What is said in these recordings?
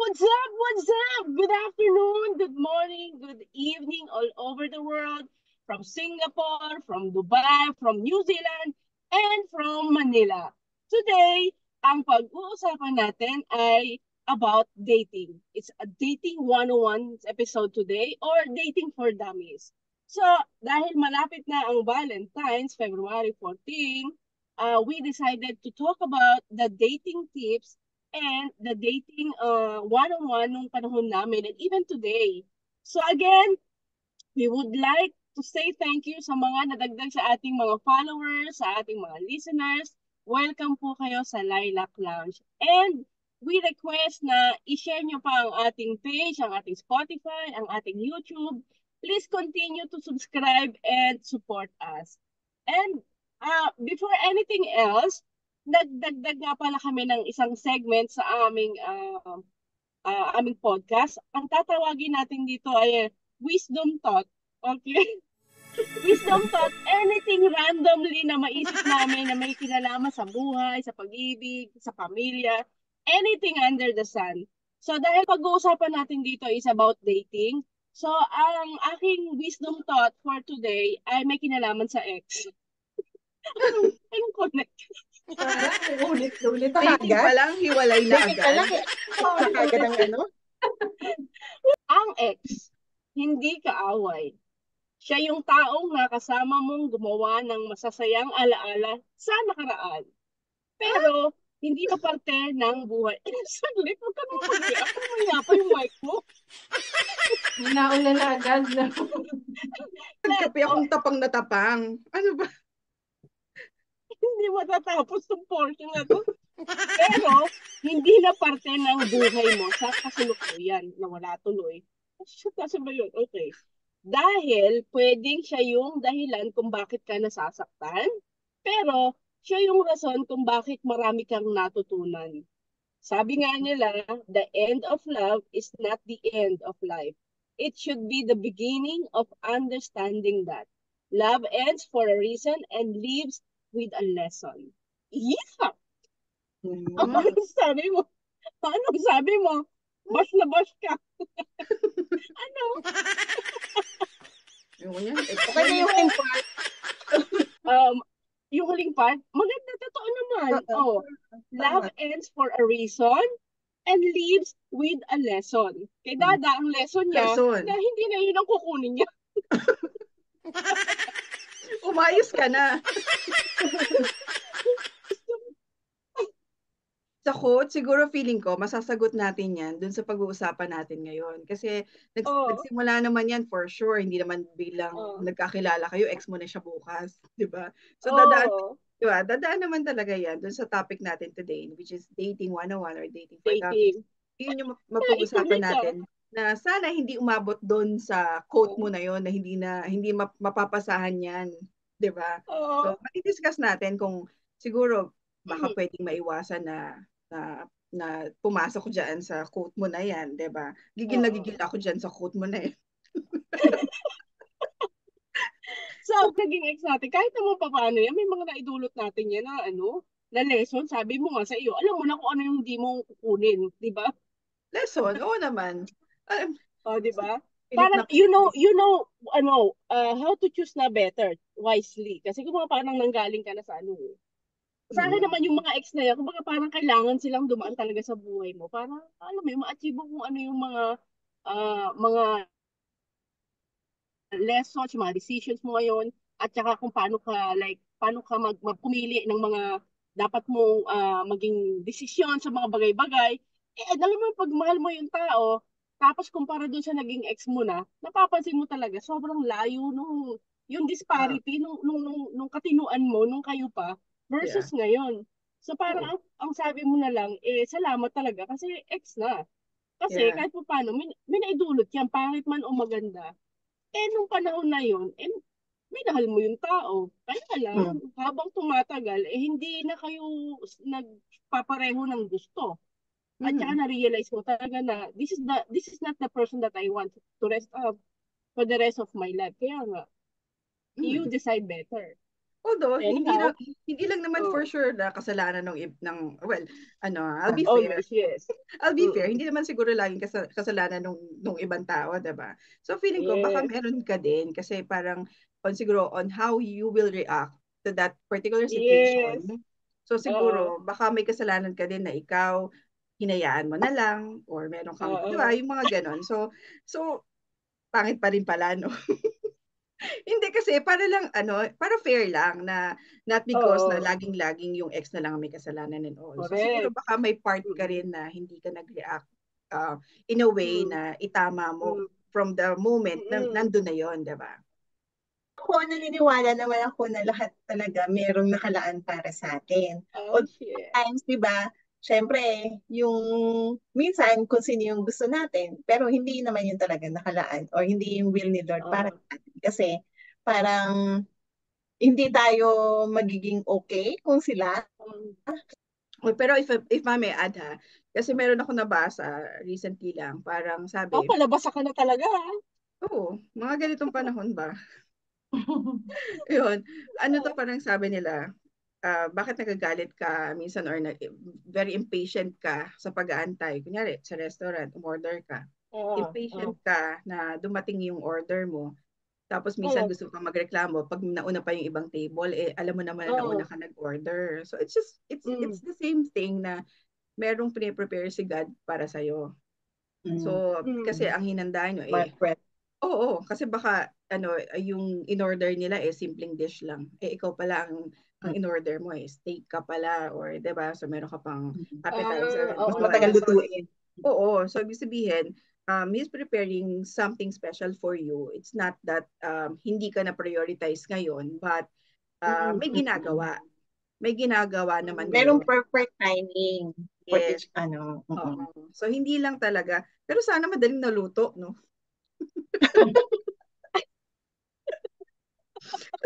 What's up? What's up? Good afternoon, good morning, good evening all over the world. From Singapore, from Dubai, from New Zealand, and from Manila. Today, ang pag-uusapan natin ay about dating. It's a Dating 101 episode today or Dating for Dummies. So, dahil malapit na ang Valentine's, February 14, we decided to talk about the dating tips and the dating one-on-one nung panahon namin and even today. So again, we would like to say thank you sa mga nadagdag sa ating mga followers, sa ating mga listeners. Welcome po kayo sa Lilac Lounge. And we request na i-share nyo pa ang ating page, ang ating Spotify, ang ating YouTube. Please continue to subscribe and support us. And before anything else, nagdagdag nga pala kami ng isang segment sa aming podcast. Ang tatawagin natin dito ay Wisdom Thought. Okay? Wisdom Thought, anything randomly na maisip namin na may kinalaman sa buhay, sa pag-ibig, sa pamilya, anything under the sun. So dahil pag-uusapan natin dito is about dating, so ang aking wisdom thought for today ay may kinalaman sa ex. Anong connect? Ulit-ulit Dating pa agad. lang, hiwalay na Dating pa lang, agad. agad ang ano. Ang ex, hindi kaaway. Siya yung taong nakasama mong gumawa ng masasayang alaala sa nakaraan. Pero, hindi na parte ng buhay. Saglit, huwag ka naman mag-react. Mamaya pa yung mic mo. Nauna na agad. Nagkape akong tapang na tapang. Ano ba? Hindi matatapos yung portion na to. Pero, hindi na parte ng buhay mo sa kasalukuyan na wala tuloy. Kasi ba yun? Okay. Dahil pwedeng siya yung dahilan kung bakit ka nasasaktan, pero siya yung rason kung bakit marami kang natutunan. Sabi nga nila, the end of love is not the end of life. It should be the beginning of understanding that love ends for a reason and leaves with a lesson. Yeah! Ano sabi mo? Ano sabi mo? Bash na bash ka. Ano? Okay na yung huling part. Yung huling part, maganda, totoo naman. Love ends for a reason and leaves with a lesson. Kay Dada, ang lesson niya, na hindi na yun ang kukunin niya. Umayos ka na. Sa quote, siguro feeling ko, masasagot natin yan dun sa pag-uusapan natin ngayon. Kasi nagsimula naman yan for sure. Hindi naman bilang nagkakilala kayo, ex mo na siya bukas. Diba? So dadaan naman talaga yan dun sa topic natin today, which is dating 101 or dating for dummies. Yun yung mapag-uusapan natin na sana hindi umabot doon sa quote mo na yon na hindi mapapasahan yan. Diba? So, mati-discuss natin kung siguro baka pwedeng maiwasan na pumasok dyan sa quote mo na yan, di ba? Gigil na gigil ako dyan sa quote mo na yan. So, naging ex natin, kahit naman pa paano yan, may mga naidulot natin yan na na lesson. Sabi mo nga sa iyo, alam mo na kung ano yung hindi mo kukunin, di ba? Lesson? Oo naman. Di ba? Parang, you know, how to choose na better, wisely. Kasi kung parang nanggaling ka na sa sa akin naman yung mga ex na yan, kumbaga parang kailangan silang dumaan talaga sa buhay mo. Parang, alam mo, ma-achieve mo kung ano yung mga lessons, yung mga decisions mo ngayon, at saka kung paano ka magpumili ng mga dapat mong maging desisyon sa mga bagay-bagay. Alam mo, pag mahal mo yung tao, tapos kumpara doon sa naging ex mo na, napapansin mo talaga, sobrang layo yung disparity nung katinuan mo, nung kayo pa, versus ngayon. So parang ang sabi mo na lang, salamat talaga kasi ex na. Kasi kahit pa paano, may naidulot yan, pangit man o maganda. Nung panahon na yun, minahal mo yung tao. Kaya lang, habang tumatagal, hindi na kayo nagpapareho ng gusto. At saka na-realize mo talaga na this is not the person that I want to rest of for the rest of my life. Kaya nga, you decide better. Although, Anyhow, hindi lang naman for oh, sure na kasalanan well, I'll be fair. always, yes. I'll be fair, Mm-mm. hindi naman siguro laging kasalanan nung ibang tao, 'di ba? So feeling ko baka Yes, meron ka din kasi parang siguro on how you will react to that particular yes. situation. So Oo, siguro baka may kasalanan ka din na ikaw hinayaan mo na lang or meron kang, 'di ba, oo, yung mga ganon. So pangit pa rin pala, no? Hindi kasi para lang para fair lang na not because na oo, laging-laging yung ex na lang ang may kasalanan and all. So siguro correct. baka may part ka Mm-mm. rin na hindi ka nag-react in a way Mm, na itama mo mm, from the moment na mm-mm. nandun na yon, 'di ba? Ako, naniniwala naman ako na lahat talaga merong nakalaan para sa atin. Oh, O shit. times, di ba, syempre, yung minsan kung sino yung gusto natin, pero hindi naman yun talaga nakalaan or hindi yung will ni Lord para Oo. sa atin. Kasi parang hindi tayo magiging okay kung sila. Pero if I may add ha, kasi meron ako nabasa recently lang, parang sabi, Palabasa ka na talaga, ha? oo, mga ganitong panahon ba? Yun, ano to parang sabi nila, bakit nagagalit ka minsan or very impatient ka sa pag-aantay? Kunyari, sa restaurant, umorder ka. Oo, oo. Impatient ka na dumating yung order mo. Tapos minsan Oo, gusto kang magreklamo pag nauna pa yung ibang table, alam mo naman na nauna oo. ka nag-order. So it's Mm, the same thing na merong pre-prepare si God para sa'yo. Mm, So, kasi mm. ang hinandaan nyo, my friend. oo, kasi baka yung in-order nila simpleng dish lang. Ikaw pala ang in-order mo steak ka pala or 'di ba? So meron ka pang appetizer and Mas Oo all. matagal naman. So lutuin. oo, so ibig sabihin, he's preparing something special for you. It's not that hindi ka na prioritize ngayon, but Mm, may mm, mm. ginagawa. May ginagawa naman Mm. Merong ngayon. perfect timing for Yes. each ano. Mm. Oo. So hindi lang talaga, pero sana madaling naluto, no?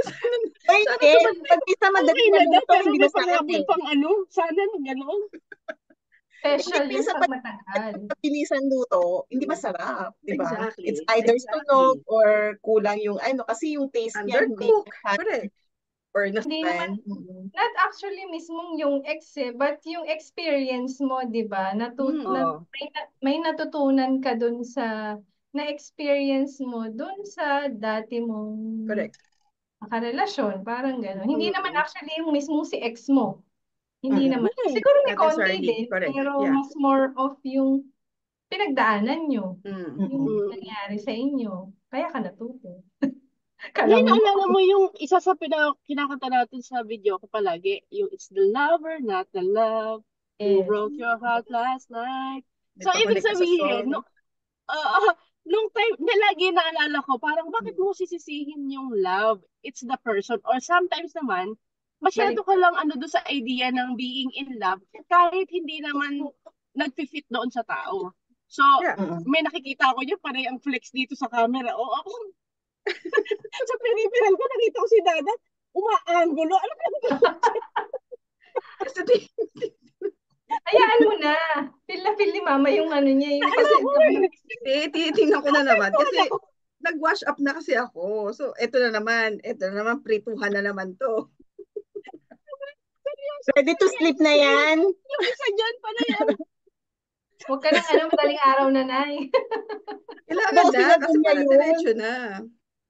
sana, sana Pwede. naman Pag isa Okay madaling na daw, naluto, pero hindi may masarap panghabol eh. pang ano. Sana na gano'n. Hindi, Special yun minsan pag pag matagal. pinisan luto, hindi Mm. masarap, di ba? It's Exactly. either sunog Exactly. or kulang yung ano, kasi yung taste niya hindi Undercook. Correct. Or Hindi naman, nasan. Mm. not actually mismong yung ex but yung experience mo, di ba? Oo. May natutunan ka dun sa na-experience mo dun sa dati mong correct. karelasyon. Parang gano'n. Hindi naman Mm. actually yung mismong si ex mo. Hindi Mm. naman. Mm. Siguro may Not konti necessarily. din, Correct. pero Yeah. mas more of yung pinagdaanan nyo. Mm. Yung Mm. Mm. nangyari sa inyo. Kaya ka natuto. Ngayon, Kala mo, naalala mo yung isa sa kinakanta natin sa video ko palagi, yung It's the lover, not the love, who eh, broke your heart last night. So, ibig Nagpakunik ka sa sabihin, song. no, nung time, na lagi naalala ko, parang bakit Mm. mo sisisihin yung love? It's the person. Or sometimes naman, masyado balik. ka lang ano doon sa idea ng being in love kahit hindi naman nag-fit doon sa tao. So, Yeah. Mm. may nakikita ko yun, panay ang flex dito sa camera. O ako, sa peripheral ko, nakita ko si Dada, umaanggulo. Alam mo, Kasi di, Hayaan mo na. Feel na feel ni mama yung ano niya. na Yung ano kasi ko eh. tinitingnan ko na naman Wala kasi ko. nag-wash up na kasi ako. So ito na naman prituhan na naman to. Seryoso, Ready to sleep na yan? yung isa dyan pala yan. huwag ka ng madaling araw na, Nay. Kailangan 12 na na kasi din niya para yun. diretso na.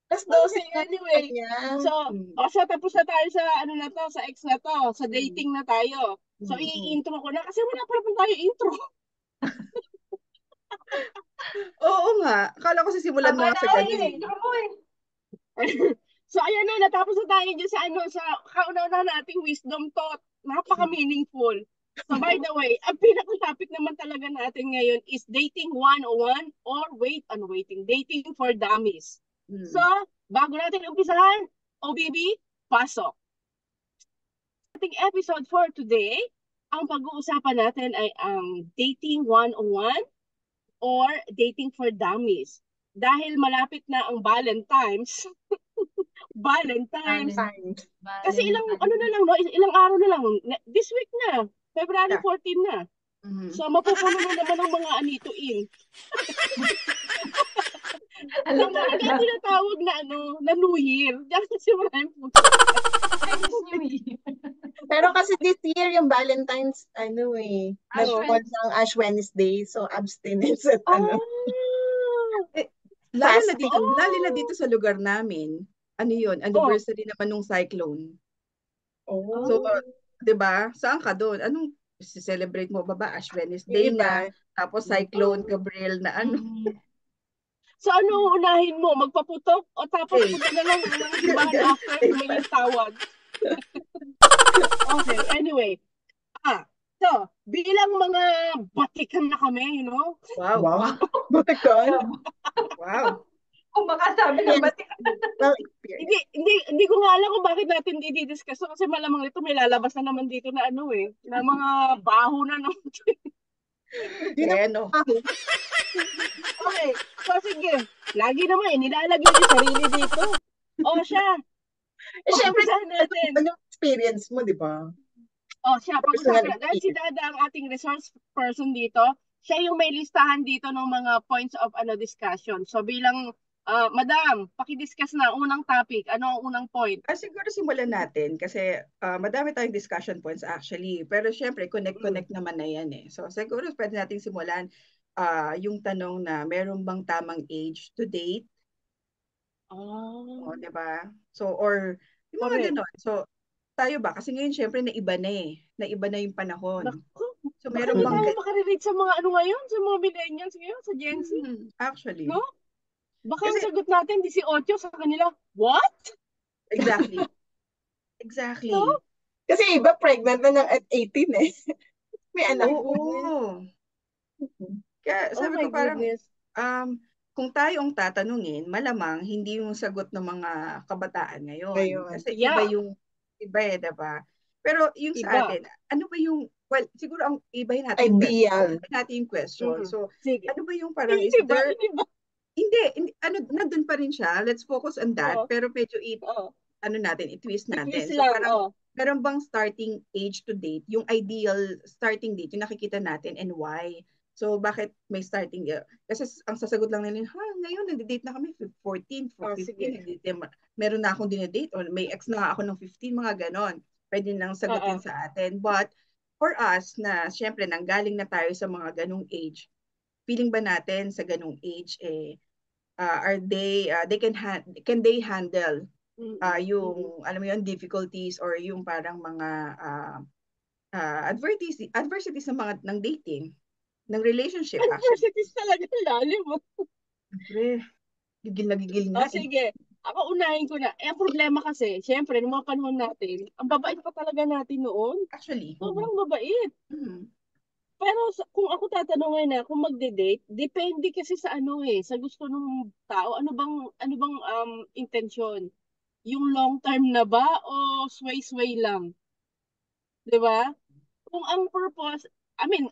Plus 12 Okay, na anyway. niya. So, Mm. so tapos na tayo sa ano na to, sa ex na to, sa Mm. dating na tayo. So, Mm. i-intro ko na kasi wala pa naman tayo intro. Oo nga. Akala ko sisimulan mo Aba nga na sa yun eh. ganun. Intro mo eh. So, ayan na, natapos na tayo dyan sa ano, sa kauna-una nating wisdom thought. Napaka-meaningful. So, by the way, ang pinaka-topic naman talaga natin ngayon is dating 101 or waiting, dating for dummies. So, Mm. bago natin umpisahan, OBB, pasok. Ating episode for today, ang pag-uusapan natin ay ang dating 101 or dating for dummies. Dahil malapit na ang Valentine's, Valentine's, Times. kasi ilang ano na lang, no? Ilang araw na lang. This week na. February Yeah. 14 na. Mm. So, mapupuno na naman ang mga anituin. Alam Yan na talaga alam. tinatawag na na New Year. Diyan kasi maraming puto. Chinese New Year. Pero kasi this year, yung Valentine's, Ash Oh. nag-fall Wednesday. ng Ash Wednesday. So, abstinence at Ah! Lalo na fasting. dito sa lugar namin, ano yun, anniversary naman nung cyclone. So, Oh, 'di ba? Saan ka doon? Anong celebrate mo ba Ash yung Wednesday na, iba. tapos Cyclone Gabriel na ano? So ano unahin mo? Magpaputok? O tapos Hey. punta na lang ng simbahan after humingi tawad? Okay, anyway. So, bilang mga batikan na kami, Wow. Wow. Batikan. Wow. Kung makasabi ng batik. Well, Hindi ko nga alam kung bakit natin didiscuss kasi malamang ito may lalabas na naman dito na na mga baho na naman. Ano? Okay, so sige. Lagi naman nilalagyan yung sarili dito. O siya. Siyempre, Pag-usapan natin. anong experience mo, di ba? Siya, Personal pag-usapan natin. Dahil si Dada ang ating resource person dito, siya yung may listahan dito ng mga points of discussion. So bilang, Madam, pakidiscuss na unang topic. Ano ang unang point? Siguro simulan natin kasi madami tayong discussion points actually. Pero syempre, connect naman na yan eh. So siguro pwede nating simulan yung tanong na meron bang tamang age to date? Oh, di ba? So, or yung mga correct. ganon. So, tayo ba? Kasi ngayon, syempre, naiba na eh. Naiba na yung panahon. Naku, So, baka meron hindi bang... tayo makarelate sa mga ngayon, sa mga millennials ngayon, sa Gen Z. Actually. No? Baka Kasi, ang sagot natin, 18 sa kanila. What? Exactly. Exactly. No? Kasi iba pregnant na at 18 eh. May anak. Oo. Kaya sabi my ko parang, goodness. kung tayo ang tatanungin, malamang hindi yung sagot ng mga kabataan ngayon. Kasi iba eh, diba? Pero yung sa atin, ano ba yung, well, siguro ang ibahin natin yung question. So, sige. ano ba yung parang, hindi, nandun pa rin siya. Let's focus on that. Pero medyo i-twist natin. So, parang, meron bang starting age to date, yung ideal starting date, yung nakikita natin and why? So, bakit may starting? Kasi ang sasagot lang nila, ngayon, nag-date na kami, 14, 15, meron na akong dinedate, or may ex na ako ng 15, mga ganon. Pwede nang sagutin sa atin. But, for us, na syempre, nanggaling na tayo sa mga ganong age, feeling ba natin sa ganong age, are can they handle yung, alam mo yun, difficulties or yung parang mga adversities ng dating, ng relationship actually. Adversities talaga, lalim mo. Siyempre, gigil na gigil nga. Sige, ako unahin ko na. Ang problema kasi, syempre, nung mga panahon natin, ang babait pa talaga natin noon. Actually. Sobrang babait. Pero kung ako tatanungin na kung magde-date, depende kasi sa sa gusto ng tao. Ano bang intensyon? Yung long term na ba o sway-sway lang? 'Di ba? Kung ang purpose,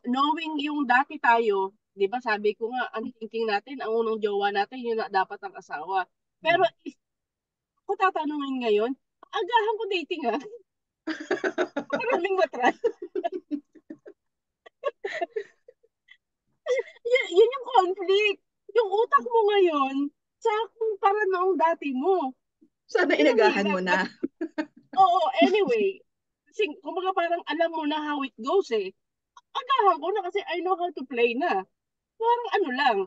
knowing yung dati tayo, 'di ba? Sabi ko nga, ang thinking natin, ang unang jowa natin, yun na dapat ang asawa. Pero if ako tatanungin ngayon, agahan ko dating ha. Maraming matry. Yun yung conflict. Yung utak mo ngayon, sa kung para noong dati mo. Sana inagahan mo na. Oo, anyway. Kasi kumbaga parang alam mo na how it goes eh. Agahan ko na kasi I know how to play na. Parang lang.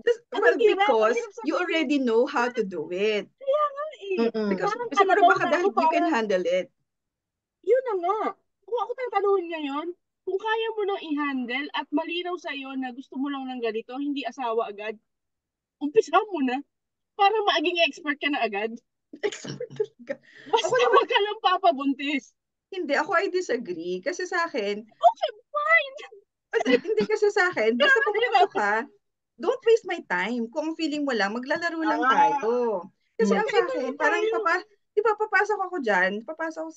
Because you already know how to do it. Kaya nga eh. Because siguro baka dahil you can handle it. Yun na nga. Kung ako tatanungin ngayon, kung kaya mo nang i-handle at malinaw sa iyo na gusto mo lang ng ganito, hindi asawa agad, umpisa mo na. Para maging expert ka na agad. Expert talaga. Basta wag ka lang papabuntis. Hindi, ako I disagree. Kasi sa akin, okay, fine. Hindi kasi sa akin, basta pumasok ka, don't waste my time. Kung feeling mo lang, maglalaro lang tayo. Kasi ang sa akin, parang papasok ako dyan, papasok ako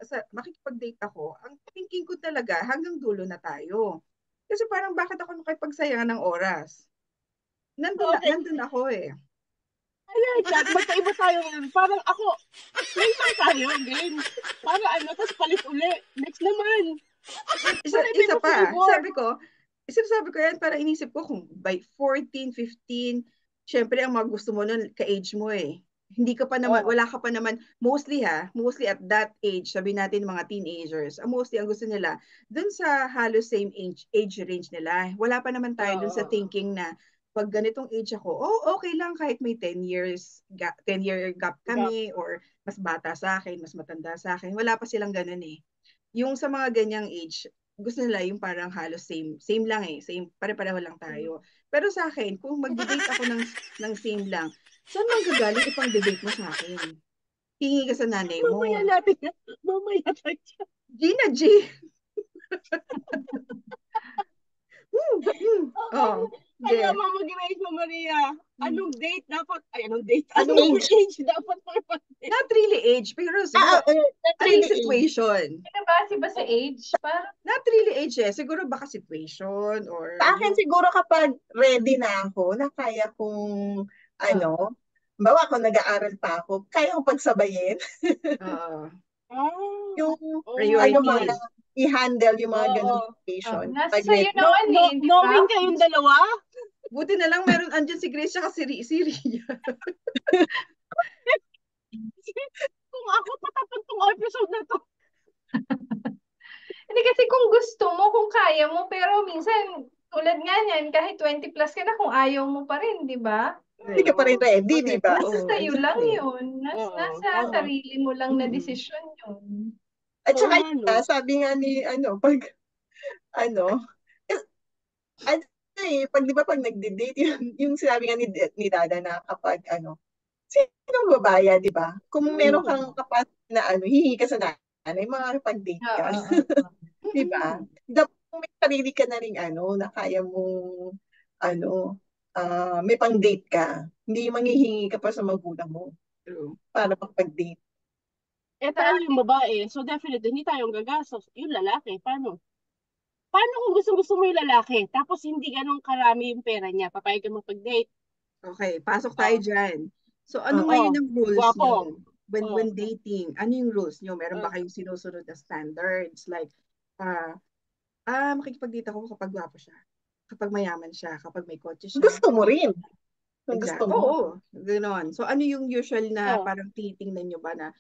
sa makikipag-date ako, ang thinking ko talaga, hanggang dulo na tayo. Kasi parang bakit ako makipagsayangan ng oras? Nandun ako eh. Ay, magkaiba tayo ngayon. Parang ako, later tayo again. Para tapos palit uli. Next naman. Isa pa, sabi ko yan, para inisip ko kung by 14, 15, syempre ang mga gusto mo nun, ka-age mo eh. Hindi ka pa naman, wala ka pa naman, mostly at that age, sabi natin mga teenagers, mostly ang gusto nila, dun sa halos same age range nila. Wala pa naman tayo dun sa thinking na, pag ganitong age ako, okay lang kahit may 10 year gap kami, or mas bata sa akin, mas matanda sa akin. Wala pa silang ganun eh. Yung sa mga ganyang age, gusto nila yung parang halos same lang eh. Same, pare-pareho lang tayo. Pero sa akin, kung mag-date ako ng same lang, saan man gagaling ipang debate mo sa akin? Hingi ka sa nanay mo. Mamaya natin yan. Mamaya tayo. Gina G. Kaya Mama Grace, Mama Maria, anong date dapat? Ay, anong date? Anong age dapat para mag-date? Not really age, pero siguro, really situation. Pinabase ba sa age? Parang Not really age eh. Siguro baka situation or... Sa akin siguro kapag ready na ako, na kaya kong, bawa ako nag-aaral pa ako, kaya kong pagsabayin. Yung, priorities. i-handle yung mga ganung situation. Nasa sa'yo naman eh. Knowing kayong dalawa? Buti na lang meron andyan si Grace at si Ria. Kung ako patapon tong episode na to. Hindi kasi kung gusto mo, kung kaya mo, pero minsan, tulad nga niyan, kahit 20 plus ka na, kung ayaw mo pa rin, di ba? Hindi ka pa rin ready, di ba? Nasa sa'yo lang yun. Nasa sarili mo lang na desisyon yun. At saka, sabi nga ni, pag pag di ba pag nagde-date, yung sinabi nga ni Dada na kapag, sinong babaya, di ba? Kung meron kang kapatid na, hihingi ka sa nanay, makakapag-date ka. Di ba? Kung may sarili ka na rin, na kaya mong, may pang-date ka, hindi manghihingi ka pa sa magulang mo para pag-date. Tayo yung babae, so definitely, hindi tayong gagastos. Yung lalaki, paano? Paano kung gusto mo yung lalaki, tapos hindi ganun karami yung pera niya, papayag ka mag-date? Okay, pasok tayo dyan. So, ano ngayon ang rules nyo? When dating, ano yung rules nyo? Meron ba kayong sinusunod na standards? Like, makikipag-date ako kapag gwapo siya, kapag mayaman siya, kapag may kotse siya. Gusto mo rin. Gusto mo. Oo, gano'n. So, ano yung usual na parang titingnan nyo ba na,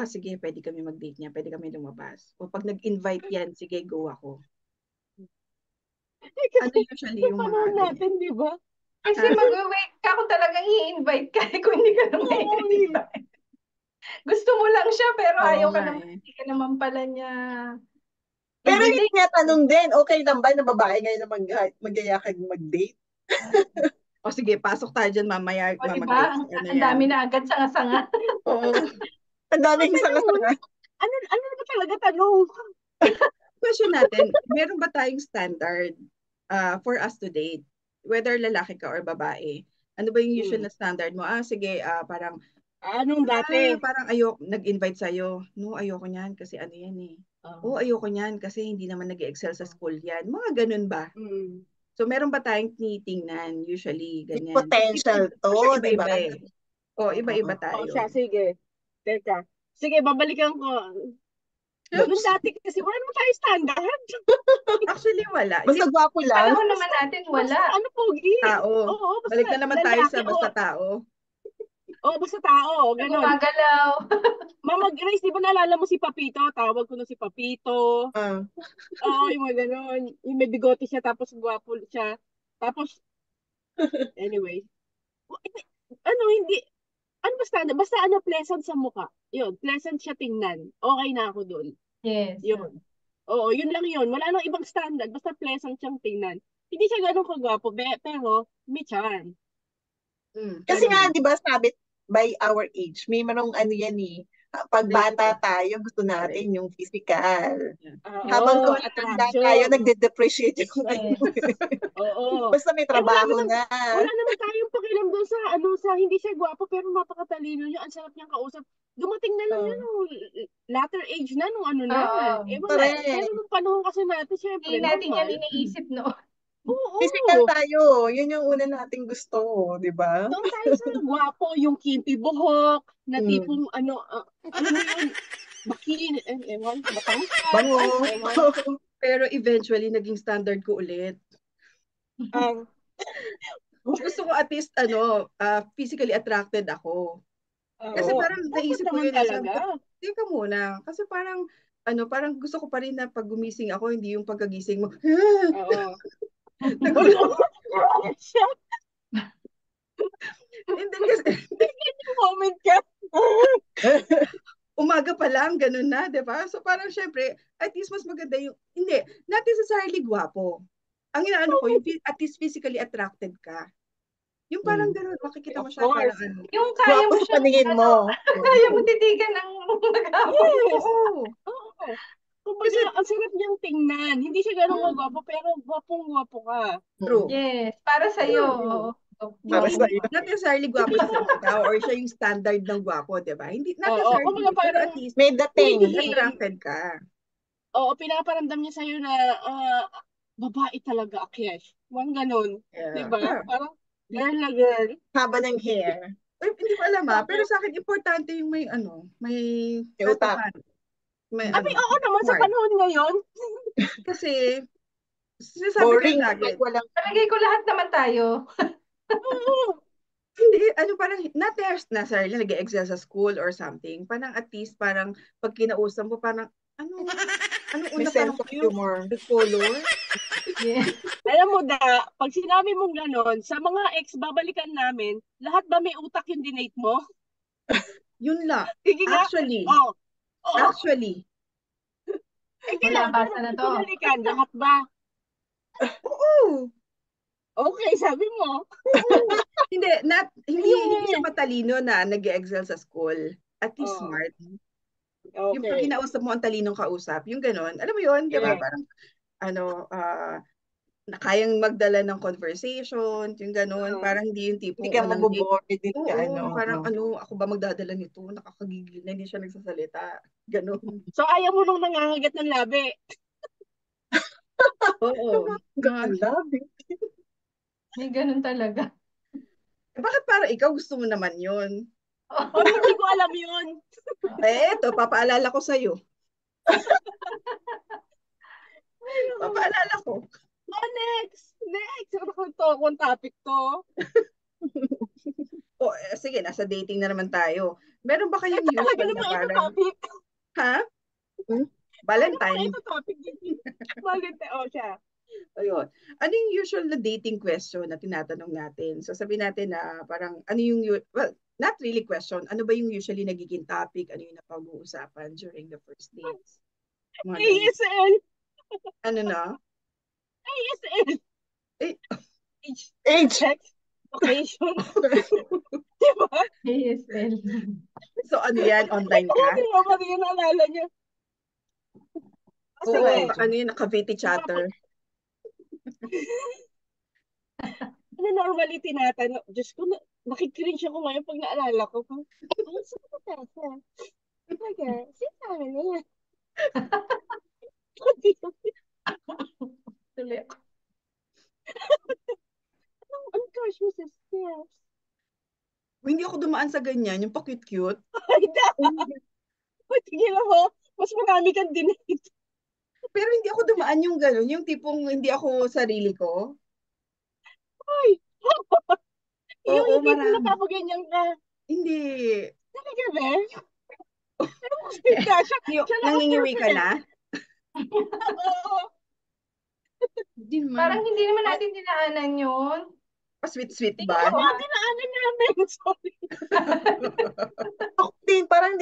sige, pwede kami mag-date niya, pwede kami lumabas. O pag nag-invite yan, sige, go ako. Ano usually yung mga natin, di ba? Kasi mag-wait ka kung talagang i-invite ka kung hindi ka naman i-invite. Gusto mo lang siya, pero ayaw ka naman, hindi ka naman pala niya. Pero yung nga tanong din, okay lang ba na babae ngayon na magyayakag mag-date? O sige, pasok tayo dyan mamaya. O diba? Ang dami na agad sanga-sanga. Oo. Ang daming sanga-sanga. Ano ba talaga tanong? Question natin, meron ba tayong standard for us to date? Whether lalaki ka or babae. Ano ba yung usual na standard mo? Sige, parang anong dati? Parang nag-invite sa'yo. No, ayoko niyan kasi ano yan eh. Ayoko niyan kasi hindi naman nag-excel sa school yan. Mga ganun ba? So, meron ba tayong tinitingnan usually? Ganyan. Potential to, iba-iba eh. Iba-iba tayo. Sige. Teka. Sige, babalikan ko. Noong dati kasi, wala naman tayo standard. Actually, wala. Basta gwapo lang. Panahon naman natin, wala. Basta pogi? Tao. Balik na naman tayo sa basta tao. Basta tao. Ganun. Gumagalaw. Mama Grace, di ba naalala mo si Papito? Tawag ko na si Papito. Yung mga ganun. Yung may bigote siya, tapos gwapo siya. Tapos, anyway. Hindi. Ano basta? Basta pleasant sa mukha. Yun, pleasant siya tingnan. Okay na ako dun. Yes. Yun. Yun lang yun. Wala nang ibang standard. Basta pleasant siyang tingnan. Hindi siya ganun kagwapo, pero may charm. Kasi nga, di ba, sabi, by our age, may manong yan eh. Pag bata tayo, gusto natin yung physical. Habang tumatanda tayo, nagde-depreciate yung Basta may trabaho na. Wala naman tayong pakialam doon sa hindi siya gwapo, pero napakatalino niya. Ang sarap niyang kausap. Dumating na lang yan, latter age na, nung pero nung panahon kasi natin, syempre, hindi natin yan iniisip, no? Physical tayo. Yun yung una nating gusto, di ba? Doon tayo sa gwapo, yung kimpi buhok, na tipong ano mo yun, bakin, ewan, bango. Pero eventually, naging standard ko ulit. Gusto ko at least, physically attracted ako. Kasi Oo. parang naisip ko Dapat yun, naman sabi ko, talaga. teka muna. Kasi parang gusto ko pa rin na pag gumising ako, hindi yung pagkagising mo, Oo. hindi kasi, Comment ka. umaga pa lang, ganun na, di ba? So parang syempre, at least mas maganda yung, hindi, not necessarily gwapo. Ang inaano ko, yung at least physically attracted ka. Yung parang ganun, makikita mo Of siya parang course. ano. Yung kaya Gwapo mo sa siyang, paningin mo. kaya mo titigan ng maghapon. Yes, oo. Oo. Kumbaga, Kasi, ang sarap niyang tingnan. Hindi siya ganun kagwapo, pero gwapong-gwapo ka. true. Yes, para sa'yo. True. Para Hindi, sa'yo. not necessarily gwapo sa tao or siya yung standard ng gwapo, di ba? Hindi, not Oo. necessarily, Kumbaga pero parang, at least, May dating. attracted ka. oo, pinaparamdam niya sa'yo na babae talaga, Akyesh. Huwag ganun. Yeah. Diba? Parang girl na girl. Haba ng hair. Ay, hindi ko alam pero sa akin, importante yung may May utak. katotohanan. May Oo naman, sa smart. panahon ngayon. Kasi, sinasabi ko Boring lagi, kapag walang Palagay ko lahat naman tayo. Oo. hindi, parang, not necessarily nag-excel sa school or something. Parang at least, parang, pag kinausap mo, parang, anong may una sense parang of humor. the color? Yeah. Alam mo pag sinabi mong ganon, sa mga ex babalikan namin, lahat ba may utak yung dinate mo? Yun lang. Sige nga. Actually, Oo. Wala, basa na to. Binalikan, lahat ba? Oo. Okay, sabi mo. Hindi, hindi siya matalino na nag-excel sa school. At least smart. Yung pag Okay. kinausap mo ang talinong kausap, yung gano'n. Alam mo yun, di ba? Parang, na kayang magdala ng conversation, yung gano'n. Parang hindi yung tipong Hindi ka unang date. mabobore din ka. Oo, parang ako ba magdadala nito? Nakakagigil na, hindi siya nagsasalita. Gano'n. So, ayaw mo nung nangangagat ng labi. Oo. Labi. May ganun talaga. Bakit para ikaw gusto mo naman yun? Hindi ko alam yun. Eto, papaalala ko sa'yo. Papaalala ko. Next. Ano to? Kung topic to. Sige, nasa dating na naman tayo. Meron ba kayong Talaga usual na naman ito parang... topic. Ha? Valentine. Ito topic. Valentine. Siya. Ayun. Ano yung usual na dating question na tinatanong natin? So sabihin natin na parang ano yung, well, not really question, ano ba yung usually nagiging topic, ano yung napag-uusapan during the first dates? ASL. Ano na? ASL. Age. Sex. Occasion. Diba? ASL. So ano yan? Online ka? Hindi mo ba rin naalala niya? Oo, ano yun? Naka-VT chatter. Ano normally tinatanong? Diyos ko, nakikringe ako ngayon pag naalala ko. Ay, saan ka tasa? Talaga, sinasabi na yan. Tuloy ako. Ang crush mo sa steps. Hindi ako dumaan sa ganyan, yung pa-cute-cute. Ay, tigil ako. Mas marami kang dinate. Pero hindi ako dumaan yung gano'n, yung tipong hindi ako sarili ko. Ay! Yung Oo, hindi mo napapaganyan ka. Hindi. Talaga ba? Siya Nangingiwi ka na? Oo. Parang hindi naman natin dinaanan yun. Pa-sweet-sweet ba? Oo, dinaanan namin. Sorry. Ako din, parang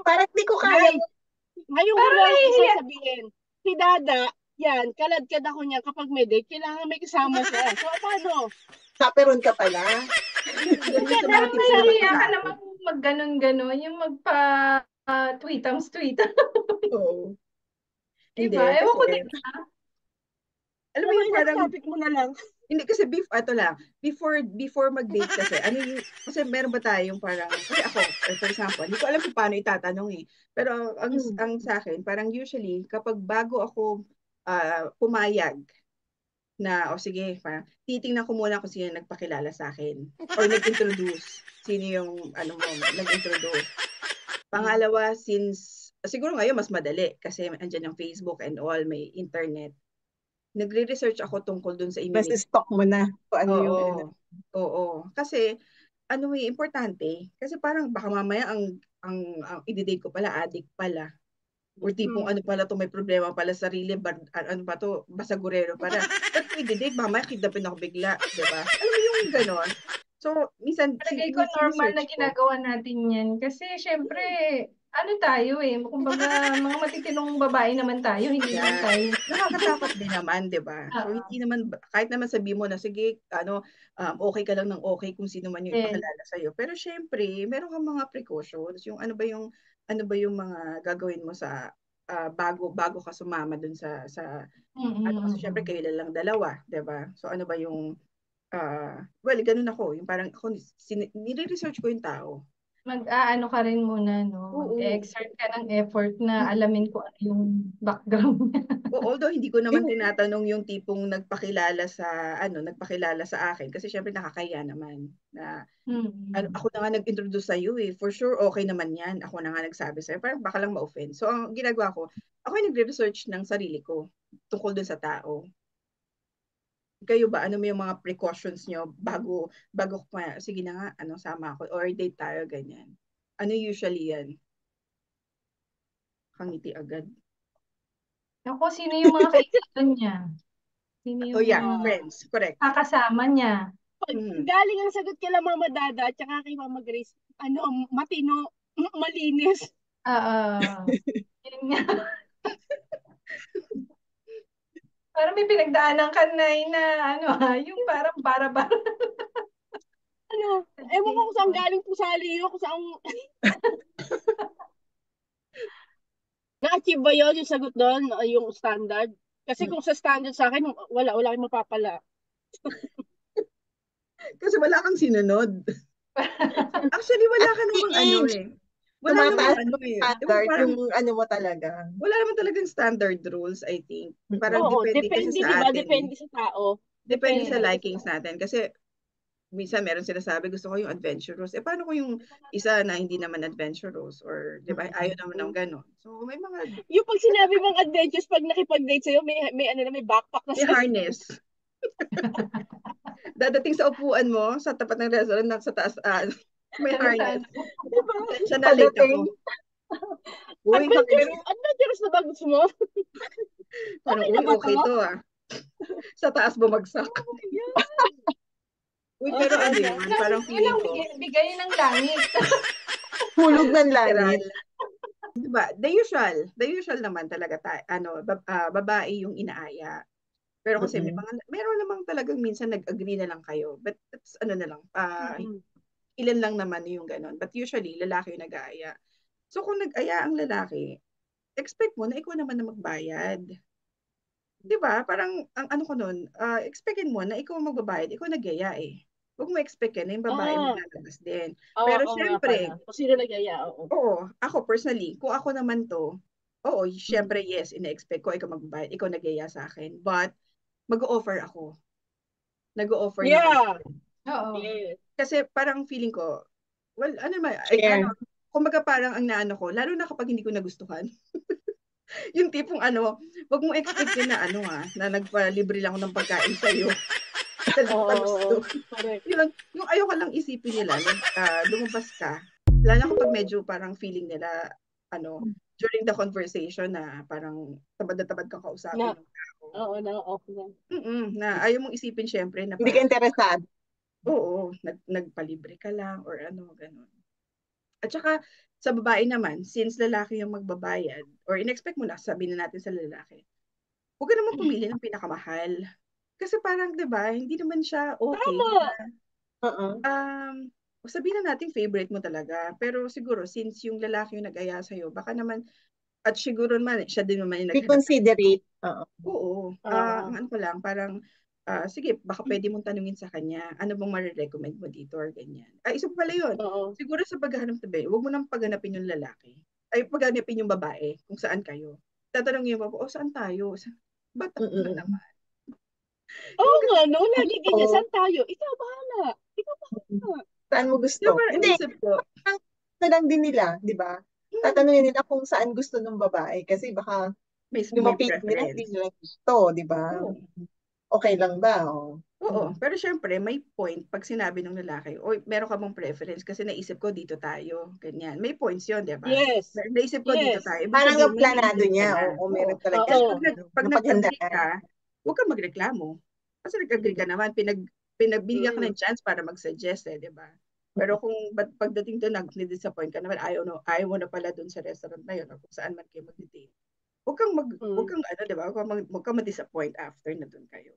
parang di ko kaya. Ngayon ko lang sasabihin, si Dada, yan, kaladkad ako niya kapag may date, kailangan may kasama siya. So, paano? Chaperon ka pala. Parang nahihiya ka naman mag-ganon-ganon, yung magpa-tweetams-tweetams. Oo. Diba? Ewan ko din. Alam mo yung parang topic mo na lang. Hindi kasi before mag-date kasi kasi meron ba tayong parang kasi ako for example hindi ko alam kung paano itatanong pero ang sa akin parang usually kapag bago ako pumayag na sige parang titingnan ko muna kung sino nagpakilala sa akin or nag-introduce sino yung nag-introduce. Pangalawa, since siguro ngayon mas madali kasi andyan yung Facebook and all, may internet. nagre-research ako tungkol dun sa Mas immunity. stock mo na kung ano yung Oo. Oo. Kasi, importante. Kasi parang baka mamaya ang i-date ko pala, addict pala. Or tipong ano pala to, may problema pala sa sarili, ano pa to, basagurero pala. Ba't ko i-date? Mamaya kidnapin ako bigla, di ba? Alam mo yung ganon. So, minsan, Palagay ko normal na sinesearch ko. ginagawa natin yan. Kasi syempre, ano tayo kumbaga, mga matitinong babae naman tayo, hindi naman Yeah. tayo. Nakakatakot din naman, 'di ba? So hindi naman kahit naman sabi mo na sige, okay ka lang ng okay kung sino man yung Yes. ipakilala sa iyo. Pero syempre, meron kang mga precautions, yung ano ba yung mga gagawin mo sa bago ka sumama dun sa kasi syempre kayo lang dalawa, 'di ba? So ano ba yung well, ganun ako, yung parang ako nire-research ko yung tao. Mag-aano ka rin muna, no? Mag-exert ka ng effort na alamin ko ano yung background niya. Although hindi ko naman tinatanong yung tipong nagpakilala sa akin kasi syempre nakakahiya naman na ako na nga nag-introduce sa iyo for sure okay naman yan, ako na nga nagsabi sa iyo, parang baka lang ma-offend. So ang ginagawa ko, ako yung nagre-research ng sarili ko tungkol dun sa tao. Kayo ba, ano mo yung mga precautions nyo bago sige na nga, sama ako or date tayo, ganyan. Ano usually yan? Kangiti agad. Ako, sino yung mga kaibigan niya? Sino yung friends, correct. kakasama niya? Pag galing ang sagot kila Mama Dada at saka kay Mama Grace, matino, malinis. Yun nga. Parang may pinagdaanan ka na yung parang bara-bara. Ewan ko kung saan galing pusali yun, kung saan na-achieve ba yun yung sagot doon, yung standard? Kasi kung sa standard sa akin, wala kang mapapala. Kasi wala kang sinunod. Actually, wala ka namang wala namang standard, yung ano mo talaga. Wala naman talagang standard rules, I think. Parang depende kasi sa sa atin. Depende sa tao. Depende sa likings natin. Kasi minsan meron sinasabi, gusto ko yung adventurous. Paano ko yung isa na hindi naman adventurous? Or, di ba, ayaw naman ng gano'n. So, may mga... Yung pag sinabi mong adventures, pag nakipag-date sa'yo, may backpack na may harness. Dadating sa upuan mo, sa tapat ng restaurant, sa taas, may harness. Diba? Siya na late ako. Adventurous na ba gusto mo? Parang, okay to Sa taas bumagsak. Pero ano yun, parang feeling ko. Bigay ng langit. Hulog ng langit. Diba? The usual naman talaga babae yung inaaya. Pero kasi meron namang talagang minsan nag-agree na lang kayo. But that's na lang, ilan lang naman yung ganon. But usually, lalaki yung nag-aaya. So kung nag-aya ang lalaki, expect mo na ikaw naman na magbayad. Diba? Parang, ang ano ko nun, expectin mo na ikaw magbabayad, ikaw nag-aya Huwag mo expect na yung babae maglalabas din. Pero syempre, kung sino nag-aya, oo, ako personally, kung ako naman to, syempre yes, ina-expect ko ikaw magbabayad, ikaw nag-aya sa akin. But, mag-o-offer ako. Nag-o-offer na ako. Oo. Kasi parang feeling ko, well, kumbaga parang ang naano ko, lalo na kapag hindi ko nagustuhan. Yung tipong wag mo expectin na na nagpalibre lang ako ng pagkain sa'yo. Yung ayoko lang isipin nila, lumabas ka, lalo kapag medyo parang feeling nila, during the conversation na parang tabad na tabad kang kausapin ng tao. Oo, na-off na. Na ayaw mong isipin syempre na hindi ka interesado. Oo, nagpalibre ka lang or ganun. At saka, sa babae naman, since lalaki yung magbabayad, or in-expect mo na, sabihin na natin sa lalaki, huwag ka naman pumili ng pinakamahal. Kasi parang, di ba, hindi naman siya okay. Sabihin na natin favorite mo talaga. Pero siguro, since yung lalaki yung nag-aya sa'yo, baka naman, at siguro naman, siya din naman yung reconsiderate. Oo. Ang ko lang, parang, sige, baka pwede mong tanungin sa kanya, ano bang marirecommend mo dito or ganyan. Isa pa pala yun. Siguro sa paghahanap tabi, huwag mo nang paghanapin yung lalaki. Paghanapin yung babae, kung saan kayo. Tatanungin mo po, saan tayo? Ba't ako na naman? Oo nga, no? Lagi ganyan, saan tayo? Ikaw bahala. Saan mo gusto? Hindi. Na lang din nila, di ba? Tatanungin nila kung saan gusto ng babae. Kasi baka may Lumapit nila, preference. hindi nila gusto, di ba? Okay lang ba? Oo, pero syempre may point pag sinabi ng lalaki, oy, meron ka bang preference kasi naisip ko dito tayo, ganyan. May points 'yon, 'di ba? Yes. Naisip ko dito tayo. Ibig Parang sabihin, yung planado nag-iisip ka niya, na. o meron talaga Kaya Oo. pag nag-agree napaghandaan. ka, huwag kang magreklamo. Kasi nag-agree ka naman, pinagbigyan ka ng chance para mag-suggest, 'di ba? Pero kung pagdating doon nag-disappoint ka naman, ayaw mo na pala doon sa restaurant na 'yon o kung saan man kayo mag-date. Huwag kang ano, 'di ba? Huwag kang ma-disappoint after na doon kayo.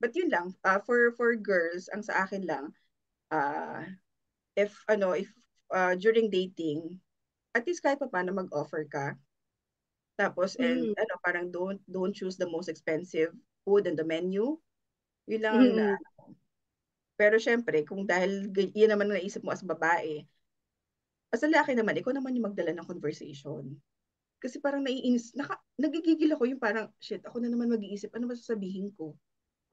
But yun lang, for girls, ang sa akin lang, if during dating, at least kahit pa paano mag-offer ka. Tapos parang don't choose the most expensive food on the menu. Yun lang ang pero syempre, kung dahil yun naman ang naisip mo as babae, as lalaki naman, ikaw naman yung magdala ng conversation. Kasi parang nagigigil ako yung parang, shit, ako na naman mag-iisip, ano ba sasabihin ko?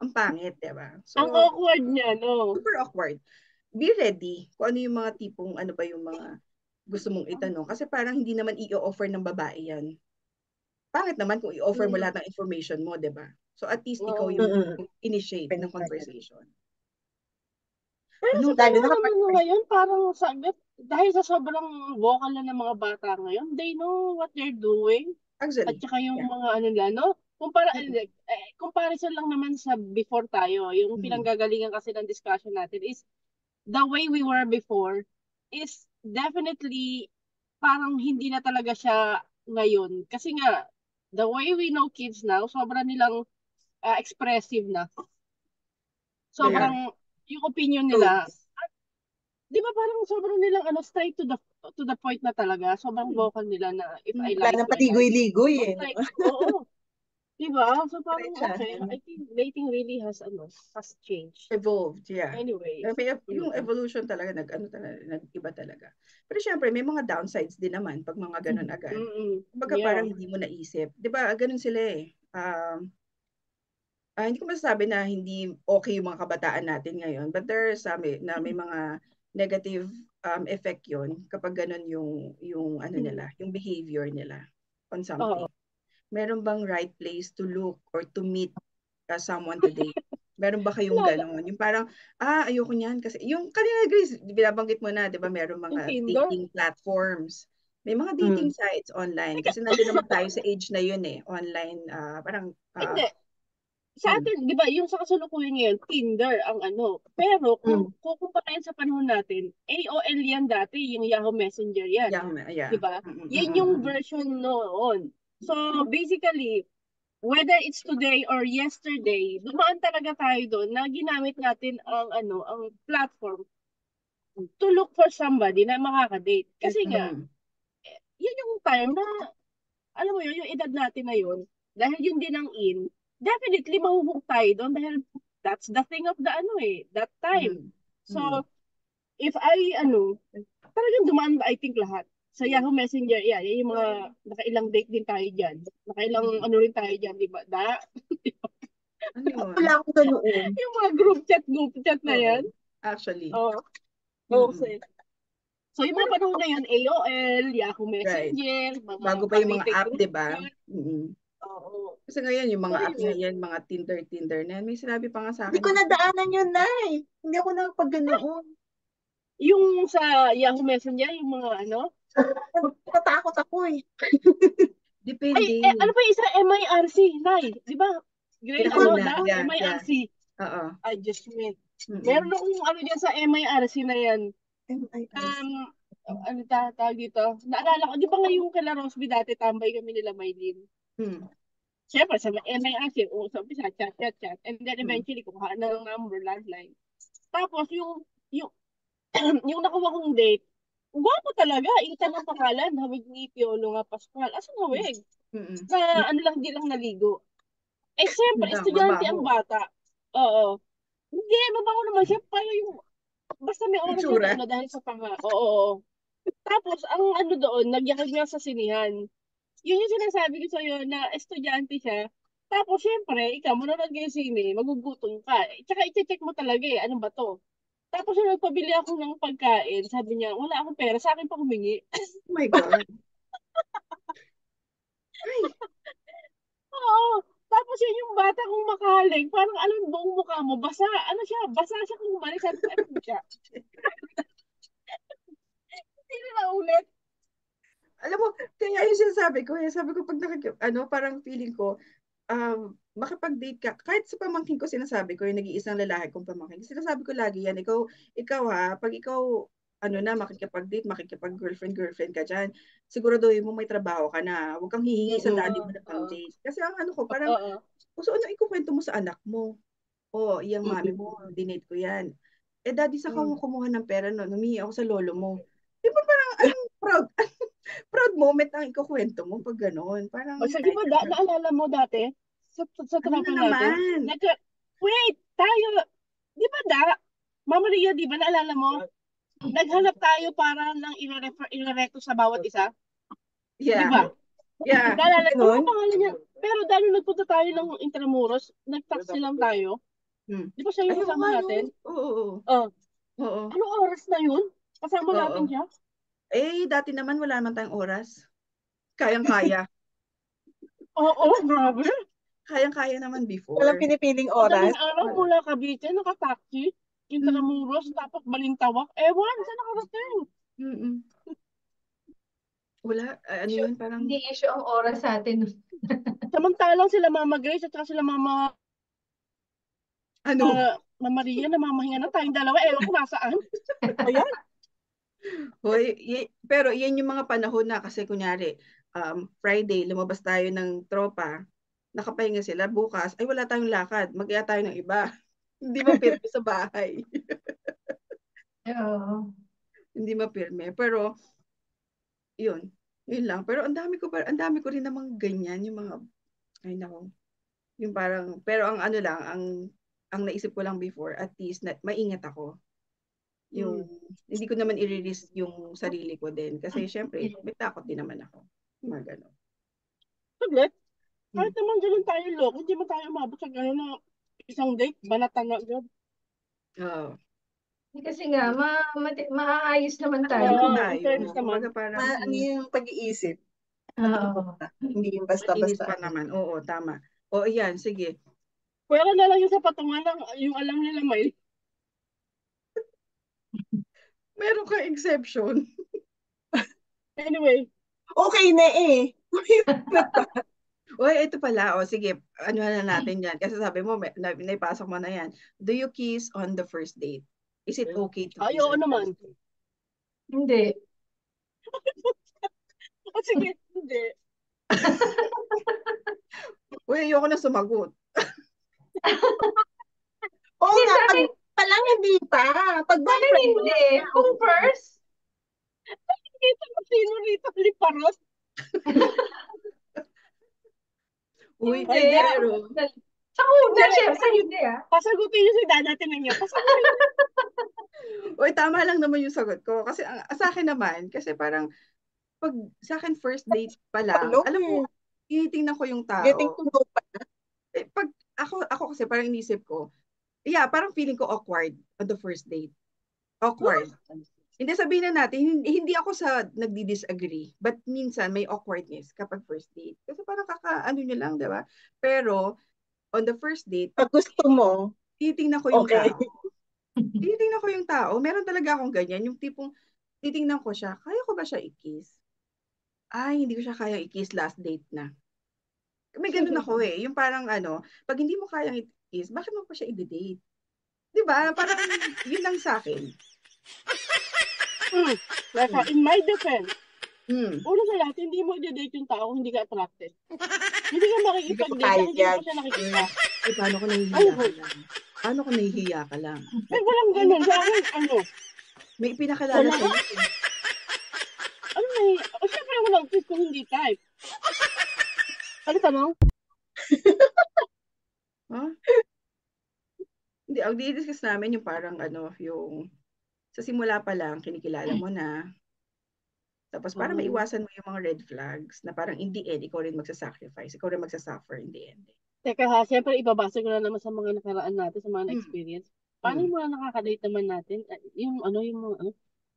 Ang pangit, diba? So, ang awkward niya, no? Super awkward. Be ready kung ano yung mga tipong, ano ba yung mga gusto mong itanong. Kasi parang hindi naman i-offer ng babae yan. Pangit naman kung i-offer mo lahat ng information mo, diba? So, at least ikaw yung initiate ng conversation. Pero sa panahon ngayon, parang dahil sa sobrang vocal na ng mga bata ngayon, they know what they're doing. Actually, at saka yung mga ano nila, no? Comparison lang naman sa before tayo. Yung pinanggagalingan kasi ng discussion natin is the way we were before is definitely parang hindi na talaga siya ngayon. Kasi nga, the way we know kids now, sobrang nilang expressive na. Sobrang yung opinion nila. Di ba parang sobrang nilang straight to the point na talaga. Sobrang vocal nila na if I like Wala you, nang patigoy-ligoy eh. Oo. Diba? So parang okay, I think dating really has changed. Evolved, yeah. Anyway. Yung evolution talaga nag-iba talaga. Pero syempre may mga downsides din naman pag mga ganun agad. Kumbaga parang hindi mo naisip. 'Di ba? Ganun sila eh. Hindi ko masasabi na hindi okay yung mga kabataan natin ngayon, but there are some na may mga negative effect yun kapag ganun yung ano nila, yung behavior nila on something. Meron bang right place to look or to meet someone today? Meron ba kayong gano'n? Yung parang, ayoko niyan kasi yung kanina Grace, binabanggit mo na, 'di ba, meron mga dating platforms. May mga dating sites online kasi nandoon naman tayo sa age na yun eh, online parang hindi. Sa atin, 'di ba, yung sa kasalukuyan ngayon, Tinder ang Pero kung kukumparahin sa panahon natin, AOL yan dati, yung Yahoo Messenger yan. Yeah. 'Di ba? Yan yung version noon. So basically, whether it's today or yesterday, dumaan talaga tayo doon na ginamit natin ang platform to look for somebody na makaka-date. Kasi nga, yun yung time na, alam mo yun, yung edad natin na yun, dahil yun din ang definitely mahuhook tayo doon dahil that's the thing of that time. So, if talagang dumaan I think lahat. Sa Yahoo Messenger, yan yung mga nakailang date din tayo dyan. Nakailang rin tayo dyan, di ba? Ano yun? Wala akong ganoon. Yung mga group chat na yan. Actually. Okay. So, yung mga panahon na yun, AOL, Yahoo Messenger, mga bago pa yung mga app, di ba? Oo. Kasi ngayon, yung mga apps na yan, mga Tinder na yan, may sinabi pa nga sa akin. Hindi ko nadaanan yun, Nay. Hindi ako nakapag-ganoon. Yung sa Yahoo Messenger, yung mga Natakot ako eh. Depende. Ano pa yung isa? MIRC, Nay. Di ba? MIRC. Oo. I just meant. Meron akong dyan sa MIRC na yan. Ano tawag dito? Naalala ko, di ba nga yung kala Rosby dati, tambay kami nila Maylin? Siyempre, sa MIRC, sa umpisa, chat. And then eventually, kukuha na ng number, landline. Tapos, yung nakuha kong date, gwapo talaga, Ethan ang pangalan, hawig ni Piolo nga Pascual. Asan hawig? Na lang, di lang naligo. Siyempre, estudyante ang bata. Oo. Hindi, mabango naman siya. Parang yung, basta may oras na dahil sa panga. Oo. Tapos, ang doon, nagyakag nga sa sinihan. Yun yung sinasabi ko sa'yo na estudyante siya. Tapos, syempre, ikaw, manonood kayo sine, magugutom ka. Tsaka, i-check mo talaga ano ba to? Tapos, nung nagpabili ako ng pagkain, sabi niya, wala akong pera, sa akin pa humingi. Oh my God. Oo. Tapos yun yung bata kong makaling. Parang alam buong mukha mo. Basa. Ano siya? Basa siya kung balik. Sabi ko, ay, siya. Hindi na ulit. Alam mo, kaya yung sinasabi ko, sabi ko pag parang feeling ko, makipag-date ka, kahit sa pamangkin ko sinasabi ko, yung nag-iisang lalaki kong pamangkin, sinasabi ko lagi yan, ikaw ha, pag ikaw, makikipag-date, makikipag-girlfriend ka dyan, siguraduhin mo may trabaho ka na, huwag kang hihingi sa daddy mo na pang date. Kasi ang ano ko, parang, so ano ikukwento mo sa anak mo? O, iyang mami mo, dinate ko yan. Eh, daddy, sa kumuha ng pera no, humingi ako sa lolo mo. Di ba parang, anong proud moment ang ikukwento mo pag gano'n. Parang, So, di ba, naalala mo dati, sa ano na trabaho natin, naman? wait, tayo, di ba Mama Ria, di ba, naalala mo, naghanap tayo para ng ire-recto sa bawat isa? Di Yeah. ba? Yeah. Naalala ko, ano pangalan niya? Pero dahil nagpunta tayo ng Intramuros, nag-taxi lang tayo. Di ba siya yung kasama natin? Oo. Oo. Anong oras na yun? Kasama natin siya? Eh, dati naman wala naman tayong oras. Kayang-kaya. Oo, grabe. Kayang-kaya naman before. Walang pinipiling oras. Madaling araw mula Cavite, naka-taxi, Intramuros, tapos Balintawak. Ewan, saan nakarating? Wala, ano yun, parang... Hindi issue ang oras sa atin. Samantalang sila Mama Grace at sila Mama... Ano? Mama Ria, namamahinga na tayong dalawa. Ewan ko nasaan. Ayan. Hoy, pero yan yung mga panahon na kasi kunyari, Friday, lumabas tayo ng tropa, nakapahinga sila, bukas, ay wala tayong lakad, mag-iya tayo ng iba. Hindi mapirme sa bahay. Oo. Hindi mapirme. Pero, yun lang. Pero ang dami ko rin namang ganyan, yung mga, ay nako, yung parang, pero ang ano lang, ang naisip ko lang before, at least, maingat ako. Yung, hindi ko naman i-risk yung sarili ko din. Kasi, syempre, may takot din naman ako. Mga gano'n. Saglit. Kahit naman ganun tayo loko, hindi mo tayo umabot sa gano'n na isang date, banatan na agad. Oo. Kasi nga, maaayos naman tayo. Kumbaga parang, ano yung pag-iisip? Oo. Hindi yung malinis basta-basta. pa naman. Oo, tama. O, yan, sige. Pwera na lang yung sa patungan ng yung alam nila may. Meron kang exception. Anyway. Okay na eh. Uy, ito pala. O, sige. Ano na natin yan. Kasi sabi mo, naipasok mo na yan. Do you kiss on the first date? Is it okay to kiss Oo on the naman. first date? Hindi. Sige, hindi. Uy, ayoko na sumagot. Oo nga, pag palang hindi pa. Pag boyfriend mo. Hindi. Kung first, Kita mo sino rito liparot? Uy, hindi. pero... Sa una, syempre, hindi Pasagutin niyo si Dada niya. Pasagutin niyo. Uy, tama lang naman yung sagot ko. Kasi sa akin naman, kasi parang pag sa akin first date pa lang, alam mo, tinitingnan ko yung tao. Getting to know pa. Eh, pag ako kasi parang inisip ko, parang feeling ko awkward on the first date. Awkward. Hindi sabihin na natin, hindi ako sa nagdi-disagree, but minsan may awkwardness kapag first date. Kasi parang ano nyo lang, di ba? Pero, on the first date, pag gusto mo, titingnan ko yung tao. Titingnan ko yung tao. Meron talaga akong ganyan. Yung tipong, titingnan ko siya, kaya ko ba siya i-kiss? Ay, hindi ko siya kayang i-kiss last date na. May ganun ako eh. Yung parang pag hindi mo kayang i-kiss, bakit mo pa siya i-date? Di ba? Parang yun lang sa akin. In my defense, una sa lahat, hindi mo i-date yung tao kung hindi ka attracted. Hindi ka makikipag-date kung hindi mo siya nakikita. Ay, paano ko nahihiya ka lang? Paano ko nahihiya ka lang? Ay, walang ganun. Sa akin, may pinakilala sa'yo. Siyempre walang kiss kung hindi type. Ano tanong? Huh? Hindi, ang di-discuss namin yung parang yung sa simula pa lang, kinikilala mo na. Tapos para maiwasan mo yung mga red flags na parang in the end, ikaw rin magsasacrifice, ikaw rin magsasuffer in the end. Teka ha, siyempre ibabasa ko na naman sa mga nakaraan natin, sa mga experience. Paano yung mga nakaka-date naman natin?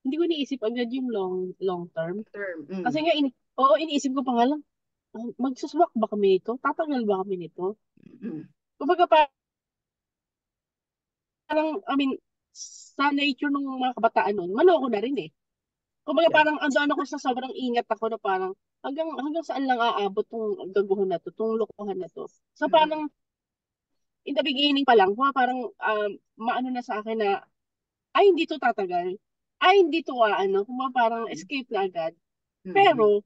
Hindi ko iniisip agad yung long term. Kasi nga, iniisip ko pa nga lang, magsuswak ba kami nito? Tatagal ba kami nito? Mm. Kumbaga parang, I mean, sa nature ng mga kabataan nun, maloko na rin eh. Kumbaga Yeah. parang andun ako sa sobrang ingat ako na parang hanggang saan lang aabot tong gaguhan na to, tong lokohan na to. So parang in the beginning pa lang, parang maano na sa akin na ay hindi to tatagal. Ay hindi to kumbaga parang escape na agad. Pero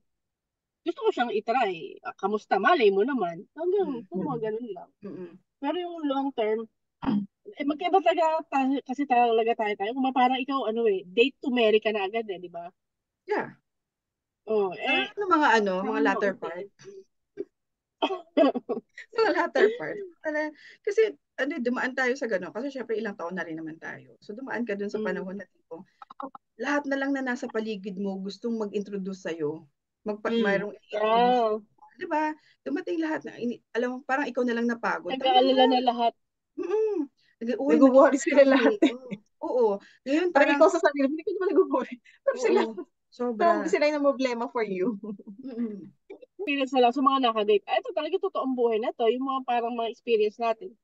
gusto ko siyang itry. Kamusta? Malay mo naman. Hanggang mga ganun lang. Pero yung long term, magkaiba talaga kasi talaga tayo. Kung parang ikaw, date to marry ka na agad di ba? Yeah. Oh, mga latter part. Mga latter part. Kasi, dumaan tayo sa gano'n. Kasi syempre, ilang taon na rin naman tayo. So, dumaan ka dun sa panahon na tipong, lahat na lang na nasa paligid mo gustong mag-introduce sa'yo. Mayroong i-introduce. Diba? Dumating lahat na, alam mo, parang ikaw na lang napagod. Nag-aalala na lahat. Nag-worry sila lahat. Oo. Ngayon, parang ikaw sa sarili, hindi ko naman nag-worry. Pero sila, sobra. Sila yung problema for you. Experience na lang sa mga nakadate. Ito talaga totoong buhay na to. Yung mga parang mga experience natin.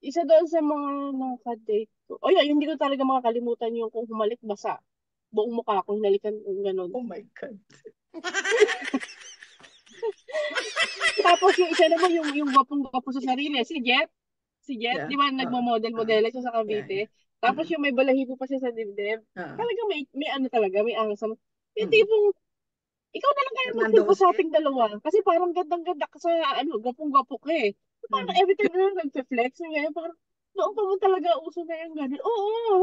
Isa doon sa mga nakadate ko. Hindi ko talaga makakalimutan yung kung humalik basa. Buong mukha ko, hinalikan yung gano'n. Oh my God. Tapos yung isa naman, yung gwapong-gwapo sa sarili, si Jet. Di ba, nagmo-model siya sa Cavite. Tapos yung may balahibo pa siya sa dibdib. Talaga may talaga, may angas. Yung tipong, ikaw na lang kayo mag-feel sa ating dalawa. Kasi parang gandang-ganda ka sa, gwapong-gwapo ka eh. Parang every time na nag-flex, ngayon parang, noong pa mo talaga uso na yung gano'n.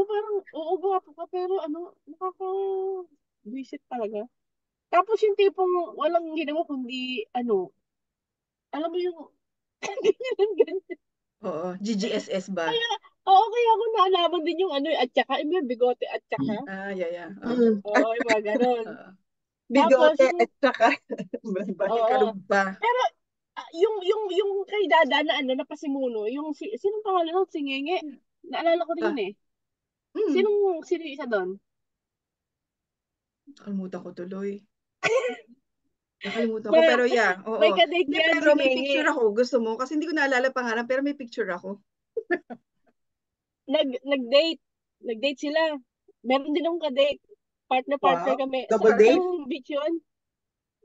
Parang, gwapo ka, pero nakaka-visit talaga. Tapos yung tipong walang ginawa kundi, alam mo yung, ganyan. Oo, GGSS ba? Kaya ako naalaman din yung at saka, yung bigote at saka. Yeah. Oo, yung mga ganon. Bigote at saka, karugba. Pero, yung kay Dada na na pasimuno, sinong pangalan nun? Si Ngenge. Naalala ko din yun eh. Sino isa doon? Nakalimutan ko tuloy. Nakalimutan ko, pero yeah. Oo. May kadate yan pero si may Ngenge. picture ako. Gusto mo? Kasi hindi ko naalala pangalan, pero may picture ako. Nag-date. Nag-date sila. Meron din akong kadate. Partner kami. Double date? Saan beach yun?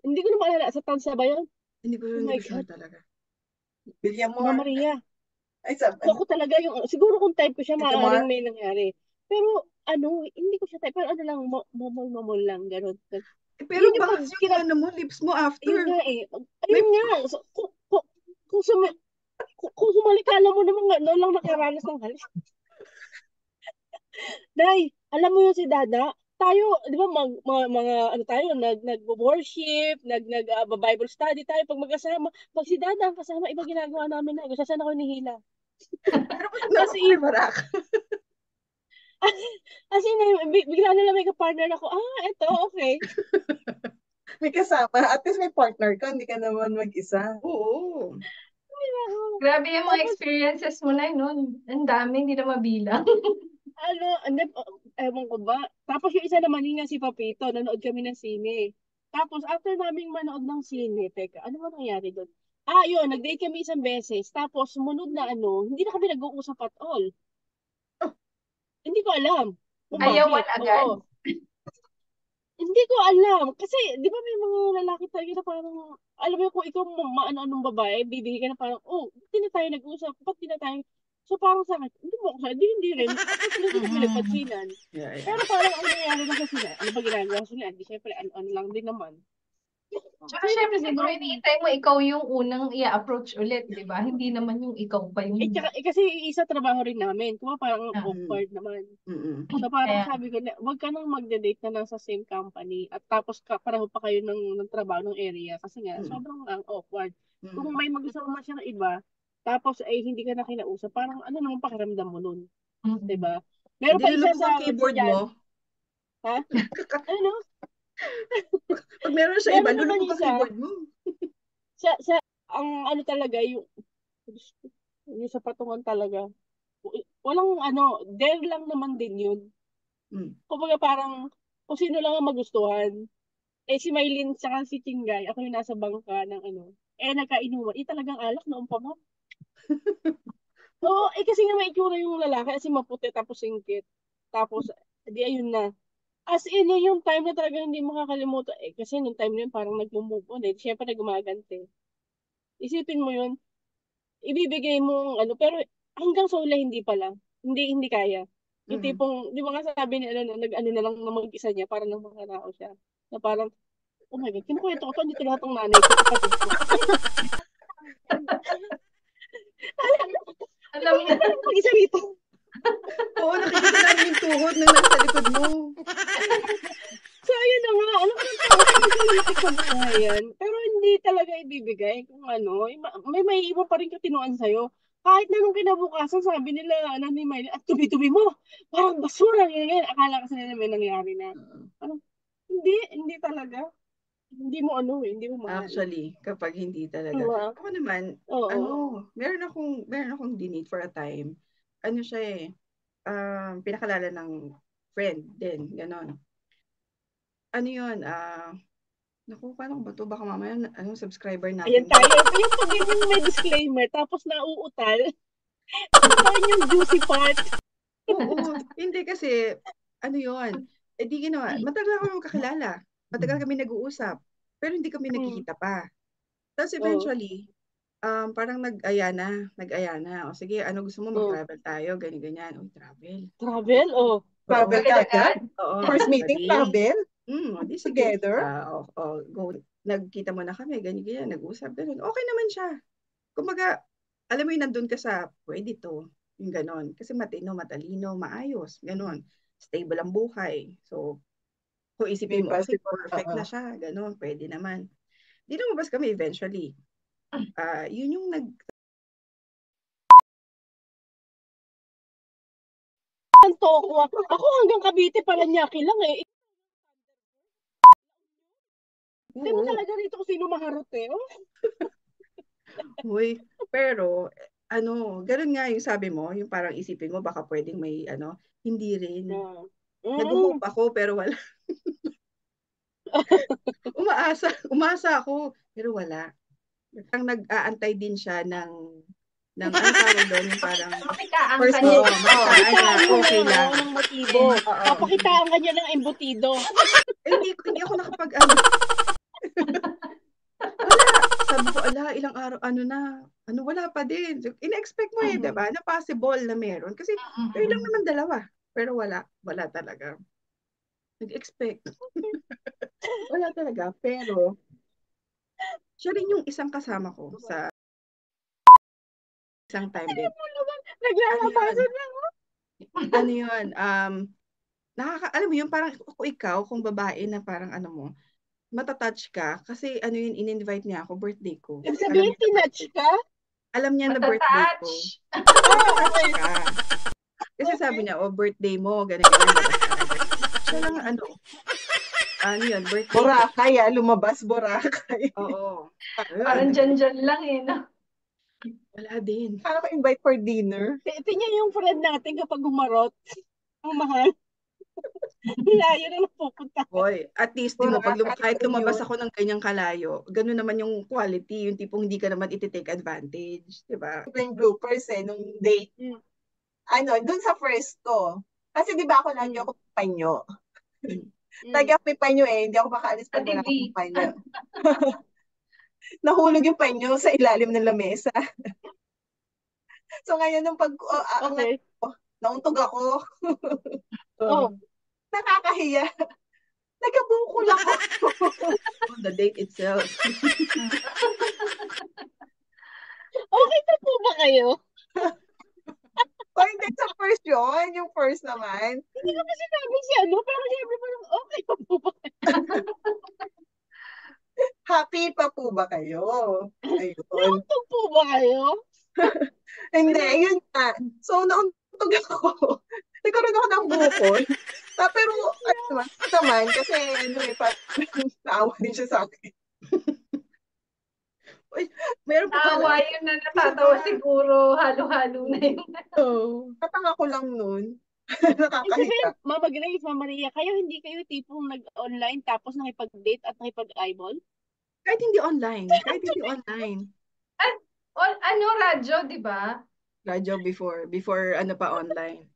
Hindi ko na maalala. Sa Tansa ba yun? Hindi ko sure talaga. Mama Maria. Ay, sabi. Ako talaga siguro kung type ko siya, maaaring may nangyari. Pero, hindi ko siya type. Pero mamol lang, gano'n. Pero bakit yung lips mo after? Yun nga eh. Ayun nga. So, kung sumali ka, alam mo naman noon lang nakaranas ng halik. Day, alam mo yun si Dada? Tayo, di ba, mga tayo, nag-worship, Bible study tayo pag magkasama. Pag si Dada ang kasama, iba ginagawa namin na. Gusto sana ako nihila. Kasi marak. As in, bigla na lang may ka-partner ako. Eto, okay. May kasama. At least may partner ka. Hindi ka naman mag-isa. Oo. Grabe yung mga experiences mo na yun. Ang dami, hindi na mabilang. Ewan ko ba? Tapos yung isa naman yun nga si Papito, nanood kami ng sine. Tapos after naming manood ng sine, teka, ano ba nangyari doon? Yun, nag-date kami isang beses. Tapos sumunod na hindi na kami nag-uusap at all. Hindi ko alam. Ayawan agad? Hindi ko alam. Kasi, di ba may mga lalaki tayo na parang, alam mo kung ikaw maano-anong babae, bibigay ka na parang, hindi na tayo nag-uusap, ba't di na tayo? So parang sa akin, hindi mo ako sa hindi rin. Kasi hindi kami nagpansinan. Pero parang ang nangyari na kasi ano ba ginagawa sila? Di syempre, ano lang din naman. Tsaka syempre siguro iniintay mo ikaw yung unang i-approach ulit, di ba? Hindi naman yung ikaw pa yung... kasi isa trabaho rin namin. Kung parang awkward naman. So parang sabi ko, wag ka nang magde-date na nasa same company at tapos pareho pa kayo ng trabaho ng area kasi nga sobrang awkward. Kung may mag-gusto naman siya ng iba, tapos hindi ka na kinausap, parang ano naman pakiramdam mo nun? Diba? Meron pa isa sa keyboard mo? Ha? Ano? Pag meron siya iba, lulubog ang keyboard mo. Ang talaga, yung sa patungan talaga. Walang dare lang naman din yun. Kumbaga parang, kung sino lang ang magustuhan. si Maylin tsaka si Chingay, ako yung nasa bangka ng nagkainuman. Talagang alak noon pa mo. Oo, kasi nga may itsura yung lalaki kasi maputi tapos singkit. Tapos, di ayun na. As in, yun yung time na talaga hindi makakalimutan. Kasi nung time na yun parang nag-move on eh. Siyempre nagumagante. Isipin mo yun, ibibigay mo pero hanggang sa uli hindi pala. Hindi kaya. Yung tipong, di ba nga sabi ni nag-ano na lang na mag-isa niya para nang makarao siya. Na parang, oh my God, kinukwento ko to, hindi ko lahat ng nanay ko, kapatid ko. Alam niya. Mag-isa rito. Oo, nakikita namin yung tuhod na nasa likod mo. So, ayun na nga. Alam ko ng tao, hindi malaki sa buhay yan. Pero hindi talaga ibibigay kung may iba pa rin katinuan sa'yo. Kahit na nung kinabukasan, sabi nila, ni Miley, at tubi-tubi mo, parang basura, ganyan. Akala kasi nila may nangyari na. Hindi talaga. Hindi mo hindi mo mahal. Actually, kapag hindi talaga. Ako naman, meron akong dinate for a time. Siya eh, pinakalala ng friend din, ganon. Yun, naku, paano ba to? Baka mamaya, subscriber natin. Ayan tayo. Yung pag yung may disclaimer, tapos nauutal, yun yung juicy part. Oo, hindi kasi, yun, di ginawa, matagal kami magkakilala. Matagal kami nag-uusap. Pero hindi kami nagkikita pa. Tapos eventually, parang nag-aya na. O sige, ano gusto mo, mag-travel tayo, ganyan-ganyan. O, travel. Travel? Travel ka agad? Oo. First meeting, travel? Di together? Go, nagkita mo na kami, ganyan-ganyan, nag-usap, ganun. Okay naman siya. Kumbaga, alam mo yung nandun ka sa, pwede to, yung ganon. Kasi matino, matalino, maayos, ganon. Stable ang buhay. So, kung isipin mo, okay, perfect na siya, ganon, pwede naman. Di lumabas kami eventually. Yun yung Ako hanggang Cavite Paranaque lang eh. Hindi mo talaga rito kung sino maharot eh. Uy, pero, ganun nga yung sabi mo, yung parang isipin mo, baka pwedeng may, hindi rin. Nag-hope ako, pero wala. Umasa ako, pero wala. Parang nag-aantay din siya ng ano tawag doon, yung parang makitaan first ka niya. makitaan na, okay lang. Ng motibo. Papakitaan ka niya ng embutido. Hindi ako nakapag wala. Sabi ko, ilang araw, wala pa din. Ina-expect mo diba? Na possible na meron. Kasi, kayo lang naman dalawa. Pero wala talaga. Nag-expect. Wala talaga. Pero, siya rin yung isang kasama ko sa isang time din. Naglalabasan lang. Yun? Alam mo yun, parang ikaw, kung babae na parang matatouch ka. Kasi yun, in-invite niya ako, birthday ko. Sabihin, tinouch ka? Alam niya na birthday ko. Matatouch ka. Kasi sabi niya, birthday mo, ganyan. Siya lang, yun, birthday. Boracay, lumabas Boracay. Oo. Parang dyan lang eh, no? Wala din. Paano ka invite for dinner? Tingnan yung friend natin kapag umarot. Ang mahal. Layo na napupunta. Boy, at least, kahit lumabas ako ng kanyang kalayo, gano'n naman yung quality, yung tipong hindi ka naman iti-take advantage, di ba? Yung bloopers nung date. Dun sa first ko. Kasi di ba ako lagi ako panyo. Lagi ako may panyo hindi ako makaalis pag wala akong panyo. Nahulog yung panyo sa ilalim ng lamesa. So ngayon nung nauntog ako. Nakakahiya. Nagkabukol ako. The date itself. Okay na po ba kayo? Hindi sa first yun. Yung first naman. Hindi ko pa sinabi pero siyempre parang okay pa po ba kayo? Happy pa po ba kayo? Ayun. Nauntog po ba kayo? Hindi, yun nga. So, nauntog ako. Nagkaroon ako ng bukol. Pero, naman, kasi, naawa din siya sa akin. Uy, meron pa pala. Yun na natatawa siguro, halo-halo na yun. Katanga ko lang nun. Nakakahiya. Mama Grace, Mama Maria, hindi kayo tipong nag-online tapos nakipag-date at nakipag-eyeball? Kahit hindi online. Ano, radyo, di ba? Radyo before ano pa online.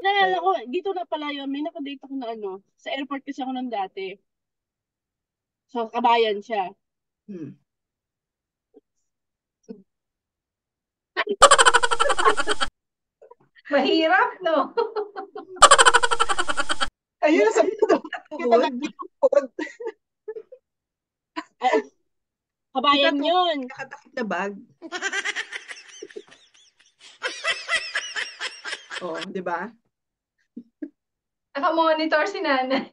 Naalala ko, dito na pala yun, may nakadate ako na sa airport kasi ako nang dati. So, kabayan siya. Mahirap, no? Ayun, sa Tuhod. Kabayan yun. Nakatakip na bag. Oo, di ba? Naka-monitor si nanay.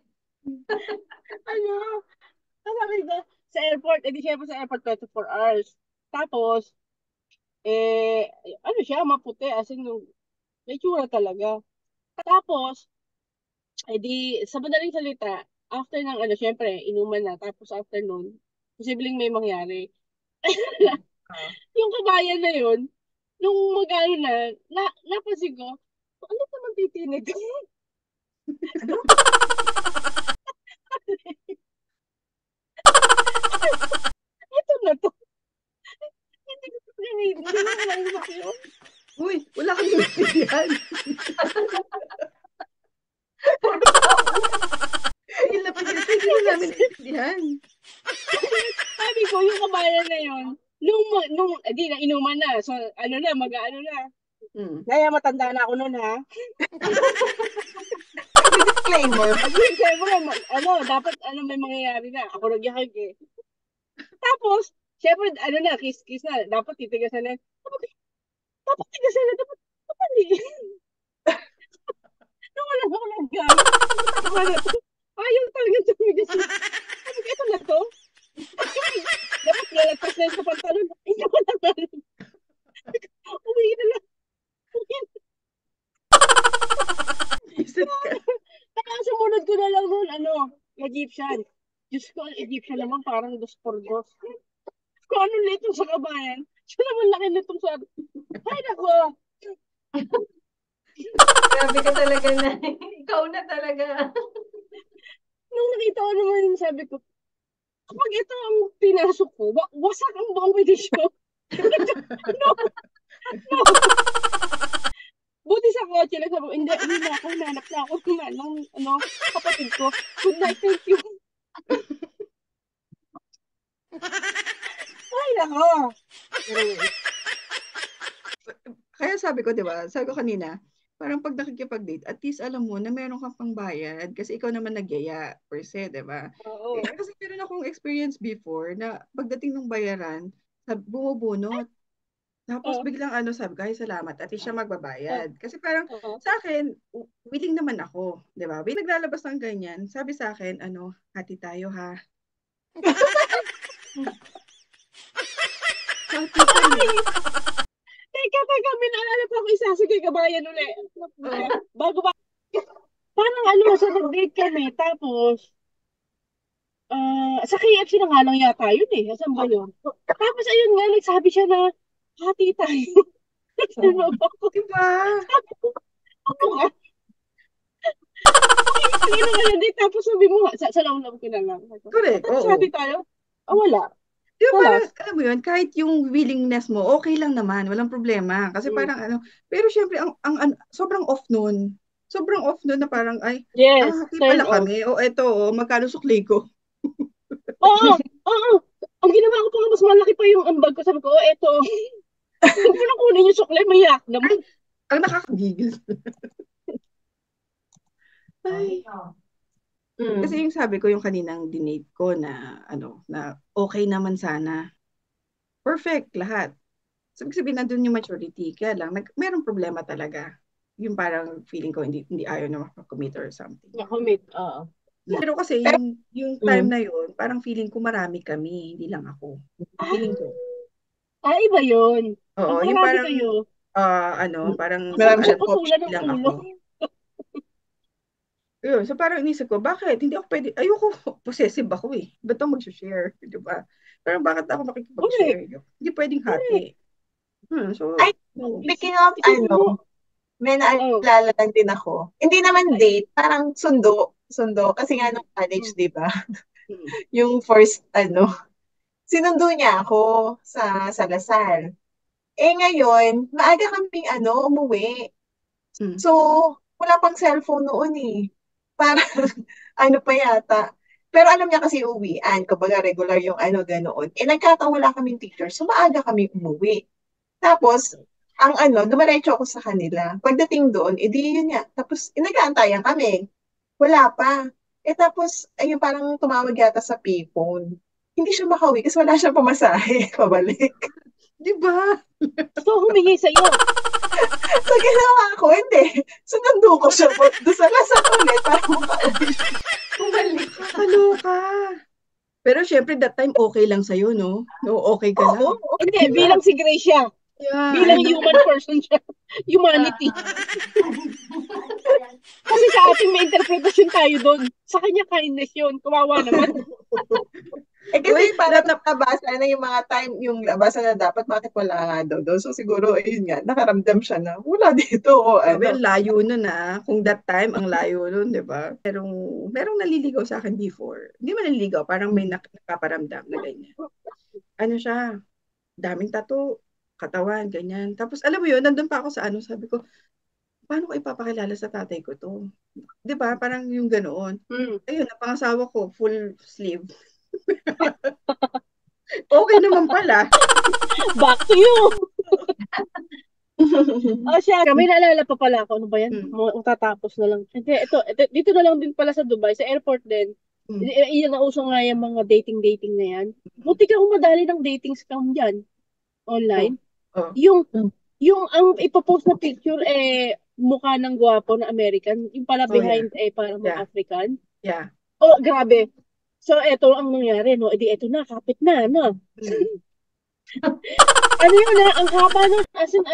Sabi ko, sa airport, syempre sa airport 24 hours. Tapos, siya, maputi, as in, may tsura talaga. Tapos, sa madaling salita, after ng syempre, inuman na, tapos after nun, posibleng may mangyari. Yung kabayan na yun, nung magano napansin ko, ano naman titinig? Ano? Ito na to. Hindi ko alam yun. Uy, wala kang maintindihan. Hindi na namin maintindihan. Sabi ko, yung kabayan na yun, nung na inuman na, so mag-ano na. Kaya matanda na ako noon, ha? Disclaimer. Dapat may mangyayari na. Ako nagyakag eh. Tapos, syempre, kiss na. Dapat titigasan na. Dapat tigasan na. Dapat nung wala ako nag-gamit. Ayaw talaga tumigasan. Sabi ko, ito na to. Dapat lalagpas na yun sa pantalon. Hindi ko naman. Uwi na lang. Kaya sumunod ko na lang nun, Egyptian. Diyos ko, ang Egyptian naman parang 2x2. Kung ano nito sa kabayan, siya naman laki nitong sa... Ay, nako! Grabe ka talaga na. Ikaw na talaga. Nung nakita ko naman, sabi ko, kapag ito ang pinasok ko, wasak ang buong pedisyon. No! Buti sa kotse lang, sabi ko, hindi na ako, nanap na ako ng kapatid ko. Good night, thank you. Ay, nako! Kaya sabi ko, di ba, sabi ko kanina, parang pag nakikipag-date, at least alam mo na meron kang pangbayad kasi ikaw naman nagyaya per se, di ba? Oo. Kasi meron akong experience before na pagdating ng bayaran, bumubunot. Tapos biglang sabi ko, ay salamat, at least siya magbabayad. Kasi parang sa akin, willing naman ako, di ba? May naglalabas ng ganyan, sabi sa akin, hati tayo ha. Hati kami. Teka, minaalala ko ako isa. Sige, kabayan ulit. Bago ba? Parang sa nag-date kami. Tapos, sa KFC na nga lang yata yun eh. Asan ba yun? Tapos ayun nga, nagsabi siya na, hati tayo. Diba? Ako nga. Tapos sabi mo, sa law-law ko na lang. Correct, oo. Hati tayo? Wala. Diba parang, alam mo yun, kahit yung willingness mo, okay lang naman, walang problema. Kasi parang pero syempre, sobrang off nun. Sobrang off nun na parang, yes, hati pala kami. O eto, magkano sukli ko? Oo. Ang ginawa ko pa nga, mas malaki pa yung ambag ko. Sabi ko, eto. Huwag mo na kunin yung sukli, mayak naman. Ang nakakagigil. Ay. Kasi yung sabi ko, yung kaninang dinate ko na, na okay naman sana. Perfect, lahat. Sabihin nandun yung maturity. Kaya lang, merong problema talaga. Yung parang feeling ko, hindi ayaw na makakommit or something. Na-commit, oo. Pero kasi, yung time na yun, parang feeling ko marami kami, hindi lang ako. Feeling ko. Iba yun. Oo, yung parang, kayo. parang, marami siya lang ako. Yun, so parang inisip ko, bakit? Hindi ako pwede, ayoko, possessive ako eh. Ba't ako mag-share? Diba? Parang bakit ako makikipag-share? Hindi pwedeng hati. Speaking of, may naalala lang din ako. Hindi naman date, parang sundo. Kasi nga nung college, di ba? Yung first, sinundo niya ako sa Lasal. Ngayon, maaga kaming, umuwi. So, wala pang cellphone noon eh. Parang, pa yata. Pero alam niya kasi uwian, kumbaga regular yung ganoon. Nagkataon wala kaming teacher, so maaga kami umuwi. Tapos, dumiretso ako sa kanila. Pagdating doon, edi yun nga. Tapos, nag-aantayan kami. Wala pa. Tapos, ayun, parang tumawag yata sa payphone. Hindi siya makauwi kasi wala siyang pamasahe pabalik. Di ba? So, humingi sa'yo. So, ginawa ko, hindi. Sunundo ko siya doon sa Lasal ulit para makauwi. Bumalik. Kaloka. Pero syempre, that time, okay lang sa'yo, no? No, okay ka lang. Okay. Hindi, bilang si Grace siya. Yeah, bilang human person siya. Humanity. Kasi sa ating may interpretasyon tayo doon. Sa kanya kindness yun. Kawawa naman. Kasi parang nabasa na yung mga time, yung nabasa na dapat, bakit wala nga daw doon. So siguro, ayun nga, nakaramdam siya na, wala dito. Well, layo nun Kung that time, ang layo nun, di ba? Merong naliligaw sa akin before. Hindi man naliligaw, parang may nakaparamdam na ganyan. Ano siya? Daming tattoo, katawan, ganyan. Tapos alam mo yun, nandun pa ako sa sabi ko, paano ko ipapakilala sa tatay ko to? Di ba? Parang yung ganoon. Ayun, ang pangasawa ko, full sleeve. Okay naman pala. Back to you. Siya, may naalala pa pala ako. Ano ba yan? Matatapos na lang. Hindi, ito, dito na lang din pala sa Dubai, sa airport din. Iyan na uso nga yung mga dating na yan. Buti ka madali ng dating scam dyan. Online. Yung ang ipopost na picture, mukha ng gwapo na American. Yung pala behind, parang mga African. Yeah. Oh, grabe. So, eto ang nangyari, no? Edi, eto na, kapit na, no? Ang haba nun, as in,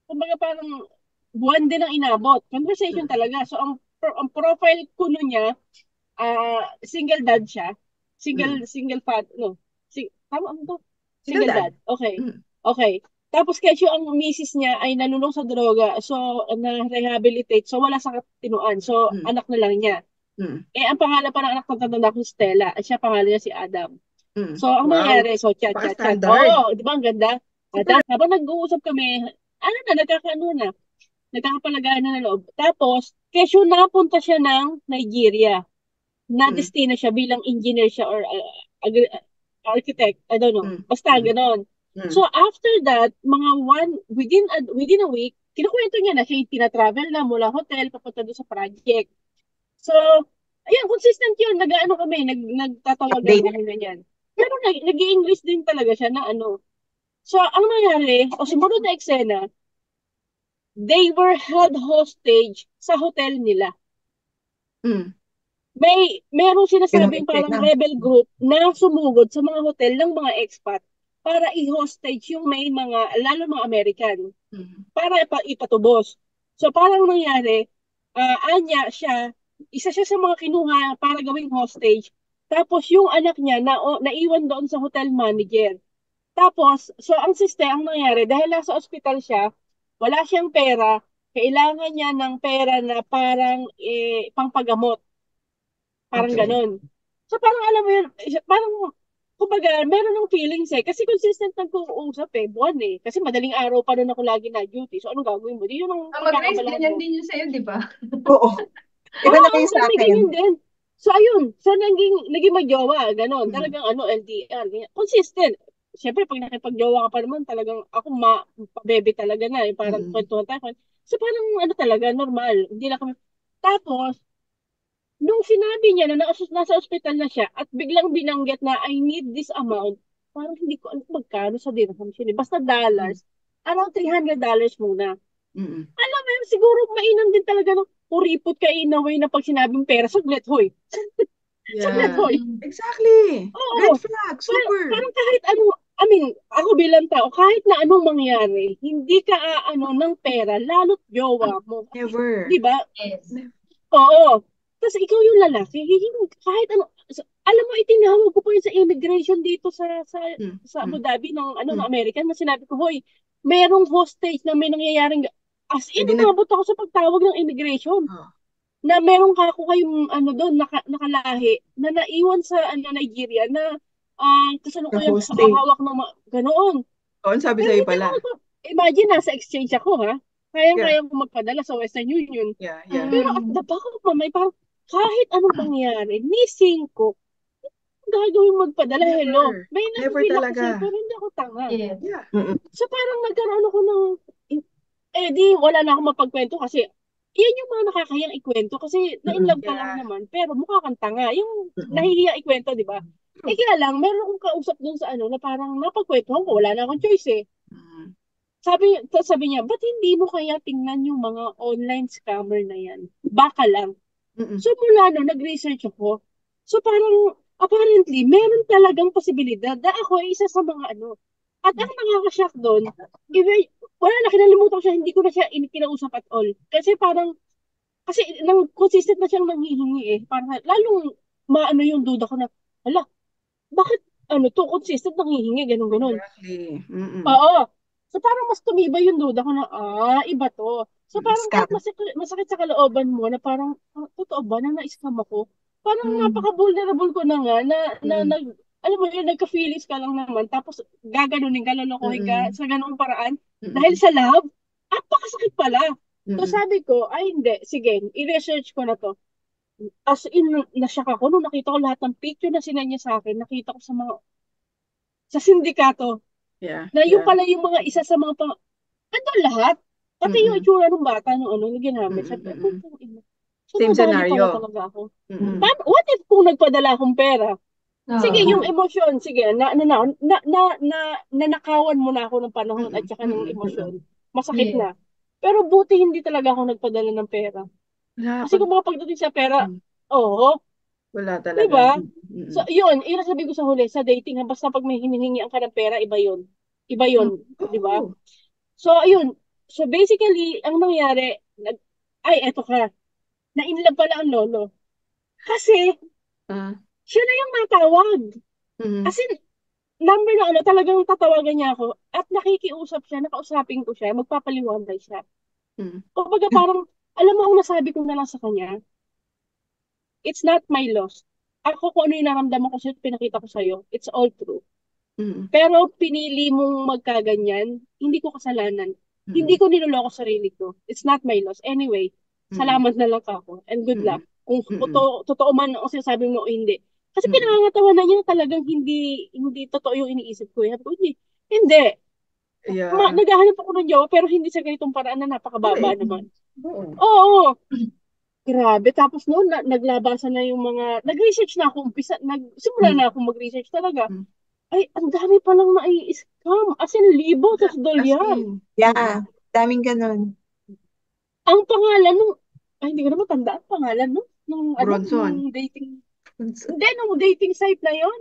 kumbaga parang buwan din ang inabot. Conversation talaga. So, ang profile kuno niya, single dad siya. Single father, no? Tama ano to? Single dad. Okay. Okay. Tapos, kesyo ang misis niya ay nanunong sa droga. So, na-rehabilitate. So, wala sa tinuan. So, anak na lang niya. Ang pangalan pa ng anak ng tatanda ko, Stella. At siya pangalan niya si Adam. So, ang nangyari, so chat. Di ba ang ganda? Habang nag-uusap kami, nagkakapalagayan na loob. Tapos, kesyo napunta siya ng Nigeria. Na-destino siya bilang engineer siya or architect. I don't know. Basta, ganon. So, after that, within a week, kinukwento niya na siya yung tina-travel na mula hotel, papunta doon sa project. So, ayan, consistent yun. Kami, nagtatawagan kami ganyan. Pero nag-i-English din talaga siya na So, ang nangyari, sumunod na eksena, they were held hostage sa hotel nila. Merong sinasabing parang rebel group na sumugod sa mga hotel ng mga expat para i-hostage yung may mga, lalo mga American, para ipatubos. So, parang nangyari, isa siya sa mga kinuha para gawing hostage. Tapos yung anak niya naiwan doon sa hotel manager. Tapos, so ang nangyari, dahil nasa ospital siya, wala siyang pera, kailangan niya ng pera na parang pangpagamot. Parang ganon. So parang alam mo yun, parang kumbaga, meron ng feelings kasi consistent nag-uusap buwan Kasi madaling araw pa nun ako lagi na duty. So anong gagawin mo? Di yun ang Mag-raise ganyan din yun sa'yo, di ba? Oo. Iba na kayo sa akin. Din. So ayun, so naging magjowa, ganon. Talagang LDR. Consistent. Siyempre, pag nakipagjowa ka pa naman, talagang ako pabebe talaga na. Parang kwentuhan tayo. So parang talaga, normal. Hindi na kami. Tapos, nung sinabi niya na nasa ospital na siya at biglang binanggit na I need this amount, parang hindi ko alam magkano sa dirham siya. Basta dollars, around $300 muna. Alam mo yun, siguro mainam din talaga ng puripot ka in a way na pag sinabing pera, saglit hoy. Saglit hoy. Exactly. Red flag, super. Parang kahit ako bilang tao, kahit na anong mangyari, hindi ka ng pera, lalo't jowa mo. Never. Diba? Yes. Oo. Tapos ikaw yung lalaki, kahit alam mo, itinawag ko po yun sa immigration dito sa Abu Dhabi ng American, na sinabi ko, hoy, merong hostage na may nangyayaring, As in, Pwede umabot ako sa pagtawag ng immigration. Na meron ka ako kayong doon, nakalahi, na naiwan sa Nigeria na kasalukuyang hawak ng ganoon. Oo, sabi sa'yo pala. Imagine, nasa exchange ako, ha? Kaya ko magpadala sa Western Union. Yeah. Pero at the back of my mind, parang kahit anong mangyari, missing ko, gagawin magpadala, hello. May nabibila ko sa'yo, pero hindi ako tanga. Yeah. So parang nagkaroon ako ng, di wala na akong mapagkwento kasi yan yung mga nakakayang ikwento kasi na-inlove ka lang naman, pero mukha kang tanga. Yung nahihiya ikwento, di ba? Kaya lang, meron akong kausap dun sa na parang napagkwentuhan ko, wala na akong choice eh. Sabi niya, ba't hindi mo kaya tingnan yung mga online scammer na yan? Baka lang. So mula nag-research ako. So parang, apparently, meron talagang posibilidad na ako ay isa sa mga At ang nakaka-shock doon, wala na, kinalimutan ko siya, hindi ko na siya kinausap at all. Kasi consistent na siyang nanghihingi eh. Parang, lalong yung duda ko na, bakit consistent nanghihingi, ganun. Exactly. Oo. So parang mas tumibay yung duda ko na, iba to. So parang kahit masakit sa kalooban mo na parang, totoo ba na na-scam ako? Parang napaka-vulnerable ko na nga alam mo yun, nagka-feelings ka lang naman, tapos gaganunin ka, lalokohin ka sa ganung paraan. Dahil sa love, napakasakit pala. So sabi ko, hindi, sige, i-research ko na to. As in, na-shock ako nung nakita ko lahat ng picture na sinanya sa akin, nakita ko sa sindikato. Yeah. Na yung pala yung mga isa sa mga andun lahat. Pati yung itsura ng bata nung ginamit. Sabi, same scenario. Talaga ako. What if kung nagpadala akong pera? Sige, yung emosyon, sige, nanakawan mo na ako ng panahon at saka ng emosyon. Masakit na. Pero buti hindi talaga ako nagpadala ng pera. Kasi kung mga pagdating sa pera, wala talaga. Diba? So, yun sabi ko sa huli, sa dating, basta pag may hinihingian ka ng pera, iba yun. Diba? So, ayun. So, basically, ang nangyari, eto ka, na-inlove pala ang lolo. Kasi, siya na yung matawag. As in, number na talagang tatawagan niya ako at nakikiusap siya, nakausapin ko siya, magpapaliwanag siya. Kumbaga parang, alam mo ang nasabi ko na lang sa kanya, it's not my loss. Ako kung ano yung naramdaman ko sa'yo, pinakita ko sa'yo, it's all true. Pero pinili mong magkaganyan, hindi ko kasalanan. Hindi ko niloloko sarili ko. It's not my loss. Anyway, salamat na lang ako and good luck. Kung totoo man ang sinasabi mo o hindi. Kasi pinangangatawa na niya na talagang hindi totoo yung iniisip ko. Hindi. Yeah. Naghahanap ako ng jowa pero hindi sa ganitong paraan na napakababa naman. Oo. Grabe. Tapos noon, naglabasan na yung mga, nag-research na ako, simula na ako mag-research talaga. Ay, ang dami palang na-i-scam. As in, libo, tas dolyar. Yeah, daming ganun. Ang pangalan hindi ko na matanda ang pangalan nung dating. Hindi, nung dating site na yon.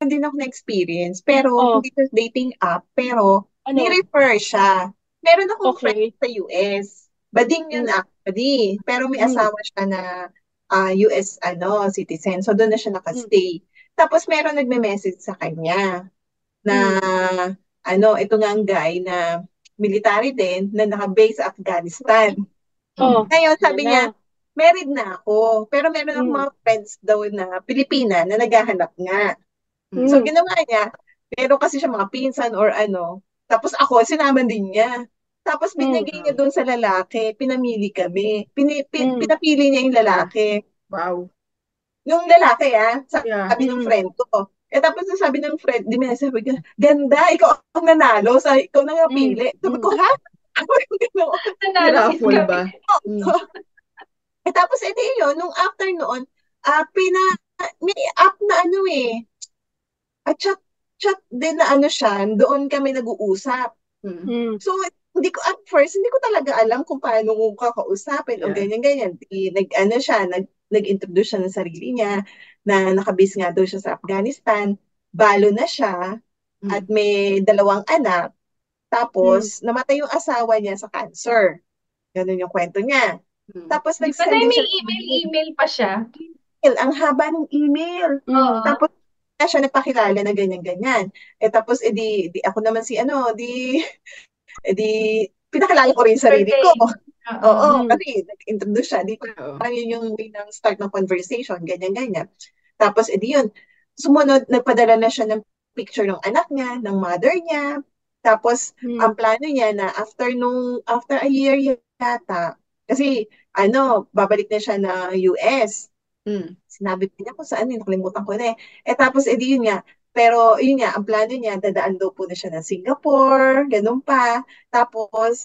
Hindi na ako na-experience, pero hindi ko dating app, pero ni-refer siya. Meron akong friend sa US. Bading yun actually. Pero may asawa siya na US citizen. So doon na siya nakastay. Tapos meron nagme-message sa kanya na ito nga ang guy na military din na naka-base sa Afghanistan. Ngayon sabi niya, married na ako. Pero meron akong mga friends daw na Pilipina na naghahanap nga. So ginawa niya, meron kasi siya mga pinsan or tapos ako, sinama din niya. Tapos binigay niya doon sa lalaki, pinamili kami. Pinapili niya yung lalaki. Wow. Yung lalaki sabi ng friend ko. Tapos sabi ng friend, sabi ko, ganda, ikaw ang nanalo, ikaw na nga pili. Sabi ko, ha? Ako yung ganoon. Raffle ba? Tapos yun, nung after noon, may app na chat din na siya, doon kami nag-uusap. So, at first, hindi ko talaga alam kung paano ko kakausapin o ganyan-ganyan. Nag-introduce siya ng sarili niya na nakabase nga daw siya sa Afghanistan. Balo na siya at may 2 anak. Tapos, namatay yung asawa niya sa cancer. Ganun yung kwento niya. Tapos, nag-send din siya. Email pa siya. Ang haba ng email. Tapos, siya nagpakilala na ganyan-ganyan. Tapos, ako naman pinakalala ko rin sarili ko. Oo, Oo. kasi nag-introduce siya. Di parang yun yung way ng start ng conversation, ganyan-ganyan. Tapos, edi yun, sumunod, nagpadala na siya ng picture ng anak niya, ng mother niya. Tapos, ang plano niya na after a year yata, kasi, babalik na siya na US. Sinabi ko niya kung saan, nakalimutan ko na eh. Tapos, edi yun nga, pero yun nga, ang plano niya, dadaan daw po na siya ng Singapore, ganun pa. Tapos,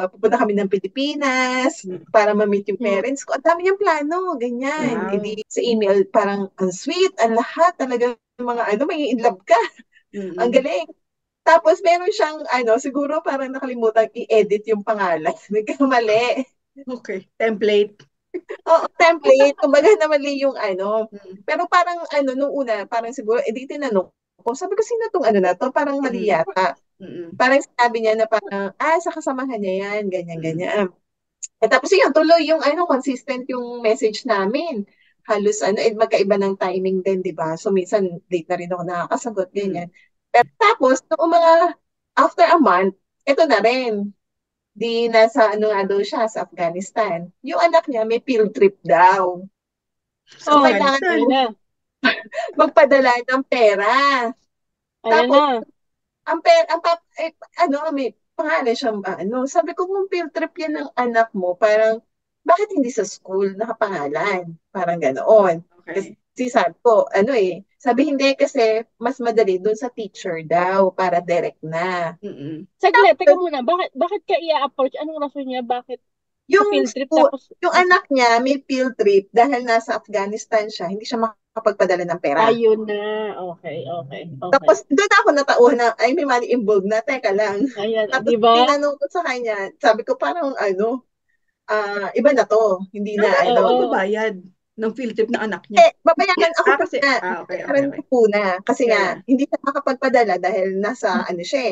pupunta kami ng Pilipinas para ma-meet yung parents ko. Ang dami niyang plano, ganyan. Wow. Edi, sa email, parang ang sweet, ang lahat, talaga mga may in love ka. Ang galing. Tapos, meron siyang, siguro parang nakalimutan i-edit yung pangalan. Nagkamali. Okay, template. Oo, template. Kumbaga namali yung Pero parang nung una, parang siguro, di tinanong ko. Sabi ko, sino tong na to? Parang mali yata. Parang sabi niya na parang, sa kasamahan niya yan, ganyan-ganyan. Tapos yun, tuloy yung consistent yung message namin. Halos magkaiba ng timing din, di ba? So minsan, late na rin ako nakakasagot, ganyan. Pero tapos, nung after a month, ito na rin. Di nasa nga daw siya sa Afghanistan. Yung anak niya may field trip daw. So, kailangan magpadala ng pera. Tapos, may pangalan siyang sabi ko, kung field trip yan ng anak mo, parang, bakit hindi sa school nakapangalan? Parang ganoon. Okay. Kasi sabi ko, sabi hindi kasi mas madali dun sa teacher daw para direct na. Saglit, teka muna, bakit ka i-approach? Anong rason niya? Bakit yung field trip school, tapos yung anak niya may field trip dahil nasa Afghanistan siya, hindi siya makapagpadala ng pera. Ayun na. Okay. Tapos doon ako natauhan na, may money involved na, teka lang. Ayan, Tapos diba? tinanong ko sa kanya, sabi ko parang iba na to, hindi na babayad ng field trip ng anak niya. Babayaran ako kasi, okay. po na. Kasi nga, hindi siya makapagpadala dahil nasa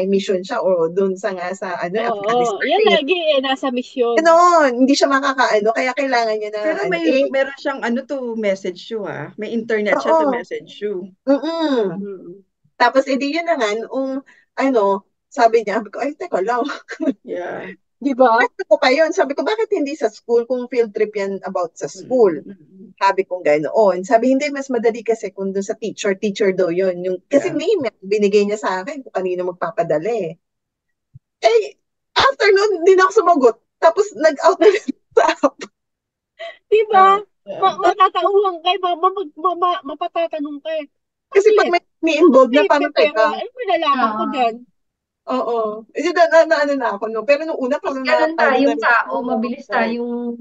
mission siya o doon sa Afghanistan. Yan lagi nasa mission. Hindi siya kaya kailangan niya na pero meron siyang message you may internet siya to message you. Tapos edi yun na nga, sabi niya, teka lang. Yeah. Diba? Ko pa yun. Sabi ko, bakit hindi sa school kung field trip yan about sa school? Sabi kong ganoon. Sabi, hindi, mas madali kasi kung doon sa teacher daw yun. Kasi name, binigay niya sa akin kung kanino magpapadala eh. After nun, hindi na ako sumagot. Tapos nag-out na sa app. Diba? Matatauhan kayo, mapatatanong kayo. Kasi pag may involved na, paano teka? Ano malalaman ko dyan? Oo. Na ako, no? Pero nung una, parang ganun tayong tao, mabilis tayong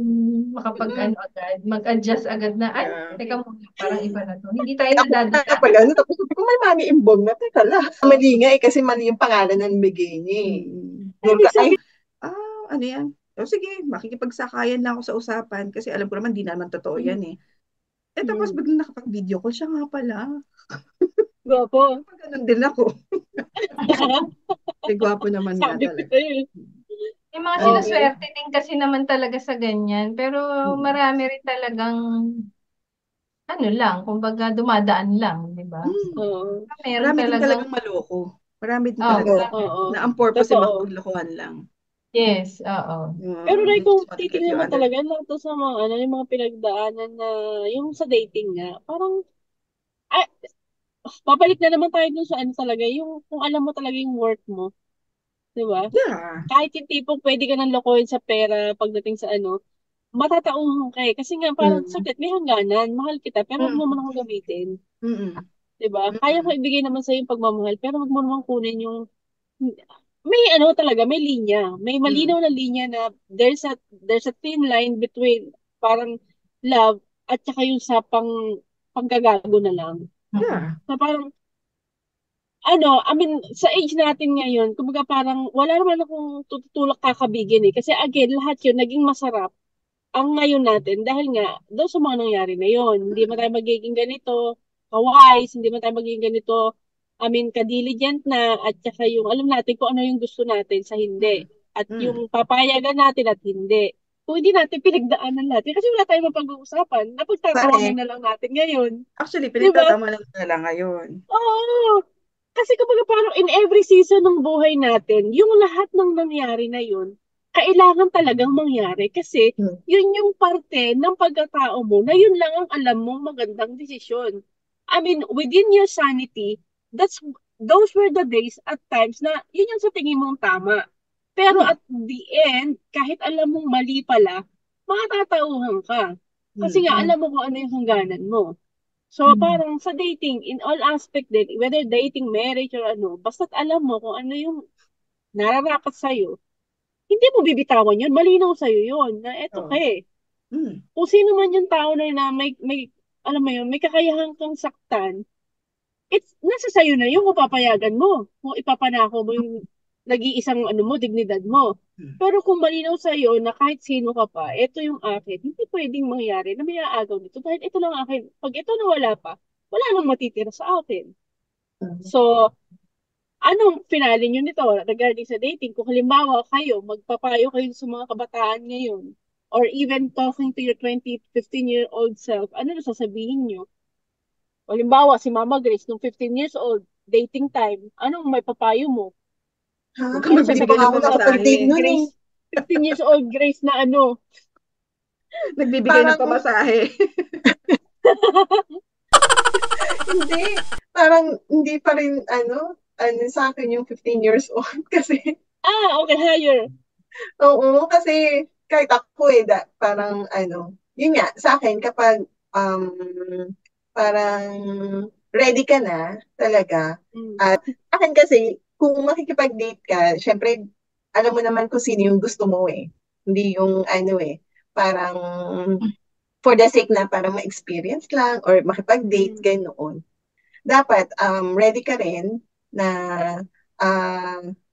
mag-adjust agad na, teka muna, parang iba na to. Hindi tayo nadadala. Tapos kung may money involved na, teka lang. Mali nga kasi mali yung pangalan ng bigay niya ano yan? Sige, makikipagsakayan na ako sa usapan kasi alam ko naman, di naman totoo yan eh. Tapos biglang nakapag-video call siya nga pala. Gwapo. Ganun din ako. Gwapo naman nga talaga. May mga sinuswerte din kasi naman talaga sa ganyan. Pero marami rin talagang kumbaga dumadaan lang, di ba? Marami din talagang maloko. Marami din talaga na ang purpose ay makapaglokohan lang. Yes, oo. Pero kung titignan mo talaga lang to sa mga yung mga pinagdaanan na yung sa dating nga, parang babalik na naman tayo dun sa talaga, yung kung alam mo talaga yung worth mo. Di ba? Yeah. Kahit yung tipong pwede ka nang lokohin sa pera pagdating sa matatauhan ka eh. Kasi nga parang sakit, may hangganan, mahal kita, pero huwag mo naman akong gamitin. Di ba? Kaya ko ibigay naman sa'yo yung pagmamahal, pero huwag mo naman kunin yung may talaga, may linya. May malinaw na linya na there's a thin line between parang love at saka yung sa panggagago na lang. Yeah. Na parang sa age natin ngayon, kumbaga parang wala naman akong tutulak kakabigin eh. Kasi again, lahat yun naging masarap ang ngayon natin dahil nga doon sa mga nangyari na yun. Hindi man tayo magiging ganito, ka-wise, hindi man tayo magiging ganito, ka-diligent na at saka yung alam natin kung ano yung gusto natin sa hindi. At yung papayagan natin at hindi. Kung hindi natin pinagdaanan natin, kasi wala tayong mapag-uusapan, napagtatawanan na lang natin ngayon. Actually, pinagtatawanan na lang ngayon. Oo. Kasi kumbaga parang in every season ng buhay natin, yung lahat ng nangyari na yun, kailangan talagang mangyari kasi yun yung parte ng pagkatao mo na yun lang ang alam mong magandang desisyon. I mean, within your sanity, those were the days at times na yun yung sa tingin mong tama. Pero at the end, kahit alam mong mali pala, makatatauhan ka. Kasi nga, alam mo kung ano yung hangganan mo. So, parang sa dating, in all aspect din, whether dating, marriage, or ano, basta't alam mo kung ano yung nararapat sa'yo, hindi mo bibitawan yun. Malinaw sa'yo yun, na eto ka eh. Kung sino man yung tao na may, alam mo yun, may kakayahan kang saktan, nasa sa'yo na yun kung papayagan mo. Kung ipapanako mo yung nag-iisang dignidad mo. Pero kung malinaw sa'yo na kahit sino ka pa, ito yung akin, hindi pwedeng mangyari na may aagaw nito. Dahil ito lang akin. Pag ito nawala pa, wala nang matitira sa akin. So, anong finale nyo nito regarding sa dating? Kung halimbawa kayo, magpapayo kayo sa mga kabataan ngayon, or even talking to your 15-year-old self, ano na sasabihin nyo? Halimbawa, si Mama Grace, nung 15 years old, dating time, anong may papayo mo? Huwag kang magbibigay ng pamasahe. Grace, 15 years old Grace na nagbibigay ng pamasahe. Hindi. Parang hindi pa rin, sa akin yung 15 years old kasi. Okay, higher. Oo, kasi kahit ako parang yun nga, sa akin kapag parang ready ka na talaga. At akin kasi, kung makikipag-date ka, syempre, alam mo naman kung sino yung gusto mo eh. Hindi yung parang for the sake na parang ma-experience lang or makipag-date, ganoon. Dapat ready ka rin na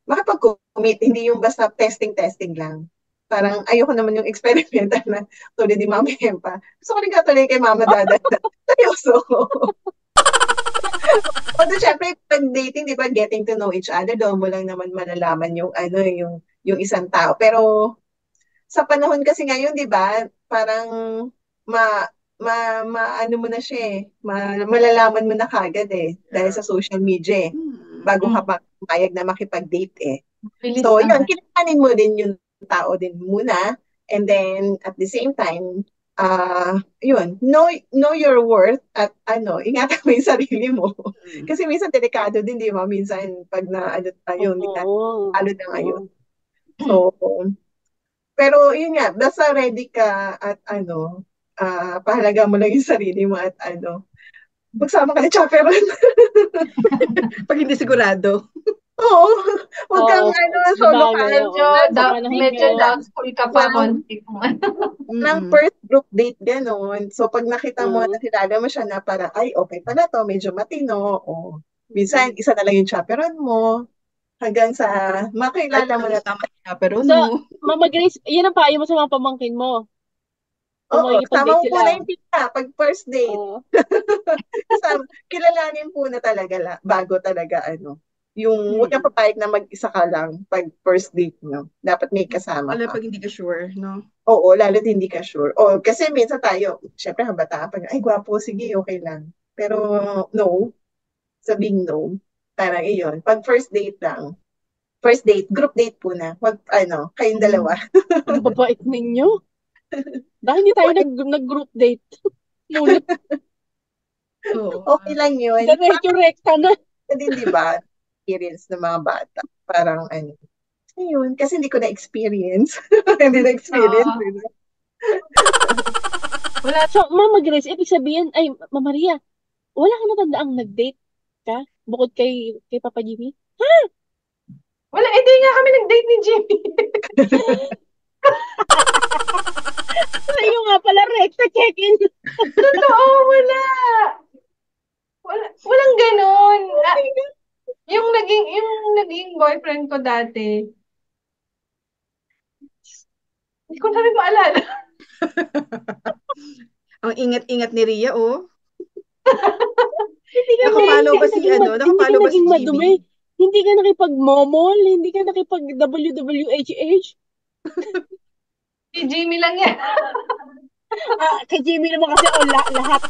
makipag-commit, hindi yung basta testing lang. Parang ayoko naman yung experimental na tulad ni Mama Empa. Gusto ko rin katuloy kay Mama Dada. Seryoso. Although, syempre, pag dating, di ba, getting to know each other, doon mo lang naman malalaman yung yung isang tao. Pero sa panahon kasi ngayon, di ba, parang ano mo na siya malalaman mo na kagad dahil sa social media bago ka payag na makipag-date So, yun, kilalanin mo din yung tao din muna. And then, at the same time, yun, know your worth at ingatan mo yung sarili mo. Kasi minsan delikado din, di ba? Minsan, pag tayo, hindi na na ngayon. So, pero yun nga, basta ready ka at pahalaga mo lang yung sarili mo at magsama ka ng chaperon. Pag hindi sigurado. Oo. Huwag kang solo ka. Medyo doubtful ka pa konti. Ng first group date, gano'n. So, pag nakita mo, nakilala mo siya na para, ay, okay pala to, medyo matino. O, minsan, isa na lang yung chaperon mo. Hanggang sa makilala mo na tama yung chaperon mo. Mama Grace, yan ang payo mo sa mga pamangkin mo. Oo, kasama mo muna yung tita pag first date. Kilalanin po na talaga bago talaga yung huwag kang papayag na mag-isa ka lang pag first date nyo. Dapat may kasama ka. Pag hindi ka sure, no? Oo, lalo't hindi ka sure. O, kasi minsan tayo, syempre kabataan pa, ay gwapo, sige, okay lang. Pero no, sabing no, parang iyon. Pag first date lang, first date, group date po na. Wag, kayong dalawa. Ang babait ninyo. Dahil hindi tayo nag-group date. Mulit. Okay lang yun. Rekta na. Din, di ba? Experience ng mga bata. Parang ayun, kasi hindi ko na-experience. Hindi na-experience. Wala. So, Mama Grace, ibig sabihin, ay, Mama Maria, wala ka natandaang nag-date ka? Bukod kay Papa Jimmy? Ha? Wala, hindi nga kami nag-date ni Jimmy. Sa'yo nga pala, rekta check-in. Totoo, wala. Walang ganun. Yung naging boyfriend ko dati, hindi ko na rin maalala. Ang ingat-ingat ni Ria, oh. Hindi ka nakapalo ba si Jimmy? Hindi ka nakipag-momol, hindi ka nakipag-WWHH. Si Jimmy lang yan. Kay Jimmy naman kasi lahat.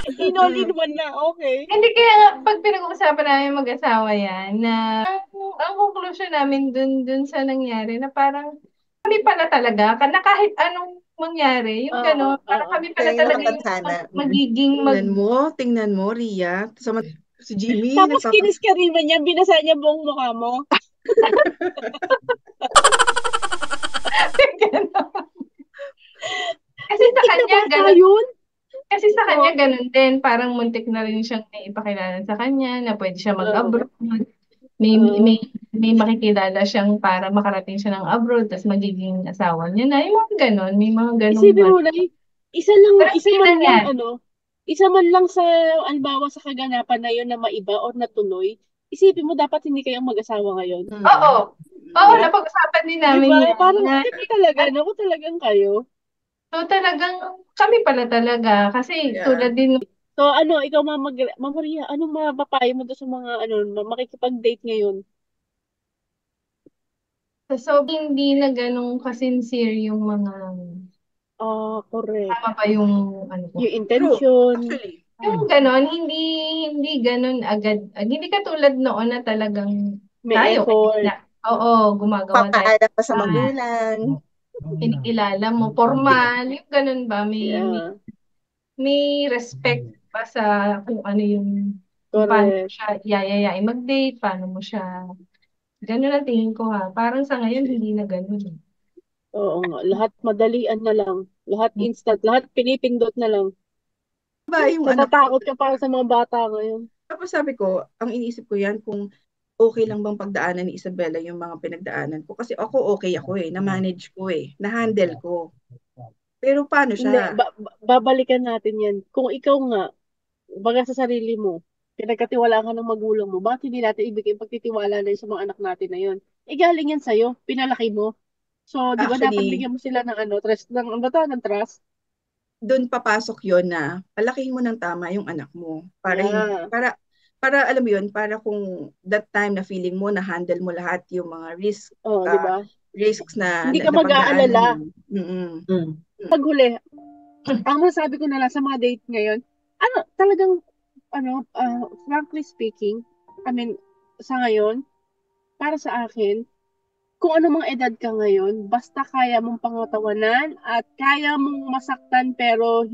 In-all-in-one na, okay. Hindi, kaya pag pinag-uusapan namin mag-asawa yan, na ang conclusion namin dun sa nangyari, na parang kami pala talaga, na kahit anong mangyari, yung gano'n, parang kami pala Kaya talaga yung nakatadhana. magiging Tingnan mo, Ria. Si Jimmy, Tapos kinis ka rin man niya, binasa niya buong mukha mo. Kasi sa kanya, ganun. Yun? Kasi sa kanya, ganun din. Parang muntik na rin siyang naipakilala sa kanya na pwede siya mag-abroad. May makikilala siyang para makarating siya ng abroad, tapos magiging asawa niya na. Yung mga ganun. May mga ganun. Isipin mo na, isa man lang sa, albawa sa kaganapan na yun na maiba or natuloy, isipin mo, dapat hindi kayong mag-asawa ngayon. Oo. Oo, napag-usapan din namin diba? yan. Parang, kung talagang kayo. So, talagang, kami pala talaga. Kasi, tulad din. So, ikaw, Maria, anong mapapayo mo doon sa mga, makikipag-date ngayon? So, hindi na ganun kasincere yung mga... correct. Tama pa yung, yung intention. Yung ganun, hindi ganun agad. Hindi katulad noon na talagang may tayo. effort. Oo, gumagawa tayo. Papaalam pa sa magulang. Kinikilala mo, formal, yung ganun ba? May respect pa sa kung ano yung paano mo siya yayayain mag-date, paano mo siya, ganun ang tingin ko ha. Parang sa ngayon, hindi na ganun. Oo nga, lahat madalian na lang. Lahat instant, lahat pinipindot na lang. Natatakot ka para sa mga bata ngayon. Tapos sabi ko, ang iniisip ko yan kung okay lang bang pagdaanan ni Isabela yung mga pinagdaanan ko. Kasi ako okay ako na-manage ko na-handle ko. Pero paano siya? Hindi, babalikan natin yan. Kung ikaw nga, baga sa sarili mo, pinagkatiwalaan ka ng magulang mo, bakit hindi natin ibigay pagtitiwala na sa mga anak natin na yun? Galing yan sa'yo, pinalaki mo. So, di ba dapat bigyan mo sila ng trust, ng trust? Doon papasok yon na palakihin mo ng tama yung anak mo. Para alam mo yun, para kung that time na feeling mo na handle mo lahat yung mga diba? risks na hindi ka mag-aalala. Paghuli, ang masabi ko na lang sa mga date ngayon, talagang, frankly speaking, I mean, sa ngayon, para sa akin, kung ano mga edad ka ngayon, basta kaya mong pangatawanan at kaya mong masaktan pero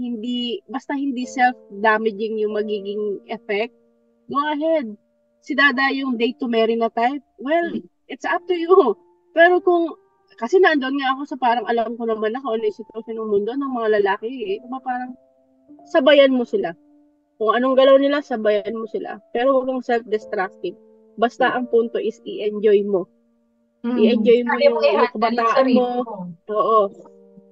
basta hindi self-damaging yung magiging effect, go ahead. Si Dada yung date to marry na type, well, it's up to you. Pero kasi nandun nga ako sa parang alam ko naman na kung ano yung sitwasyon ng mundo ng mga lalaki, parang sabayan mo sila. Kung anong galaw nila, sabayan mo sila. Pero huwag mong self-destructive. Basta ang punto is i-enjoy mo. I-enjoy mo yung kabataan mo. Oo.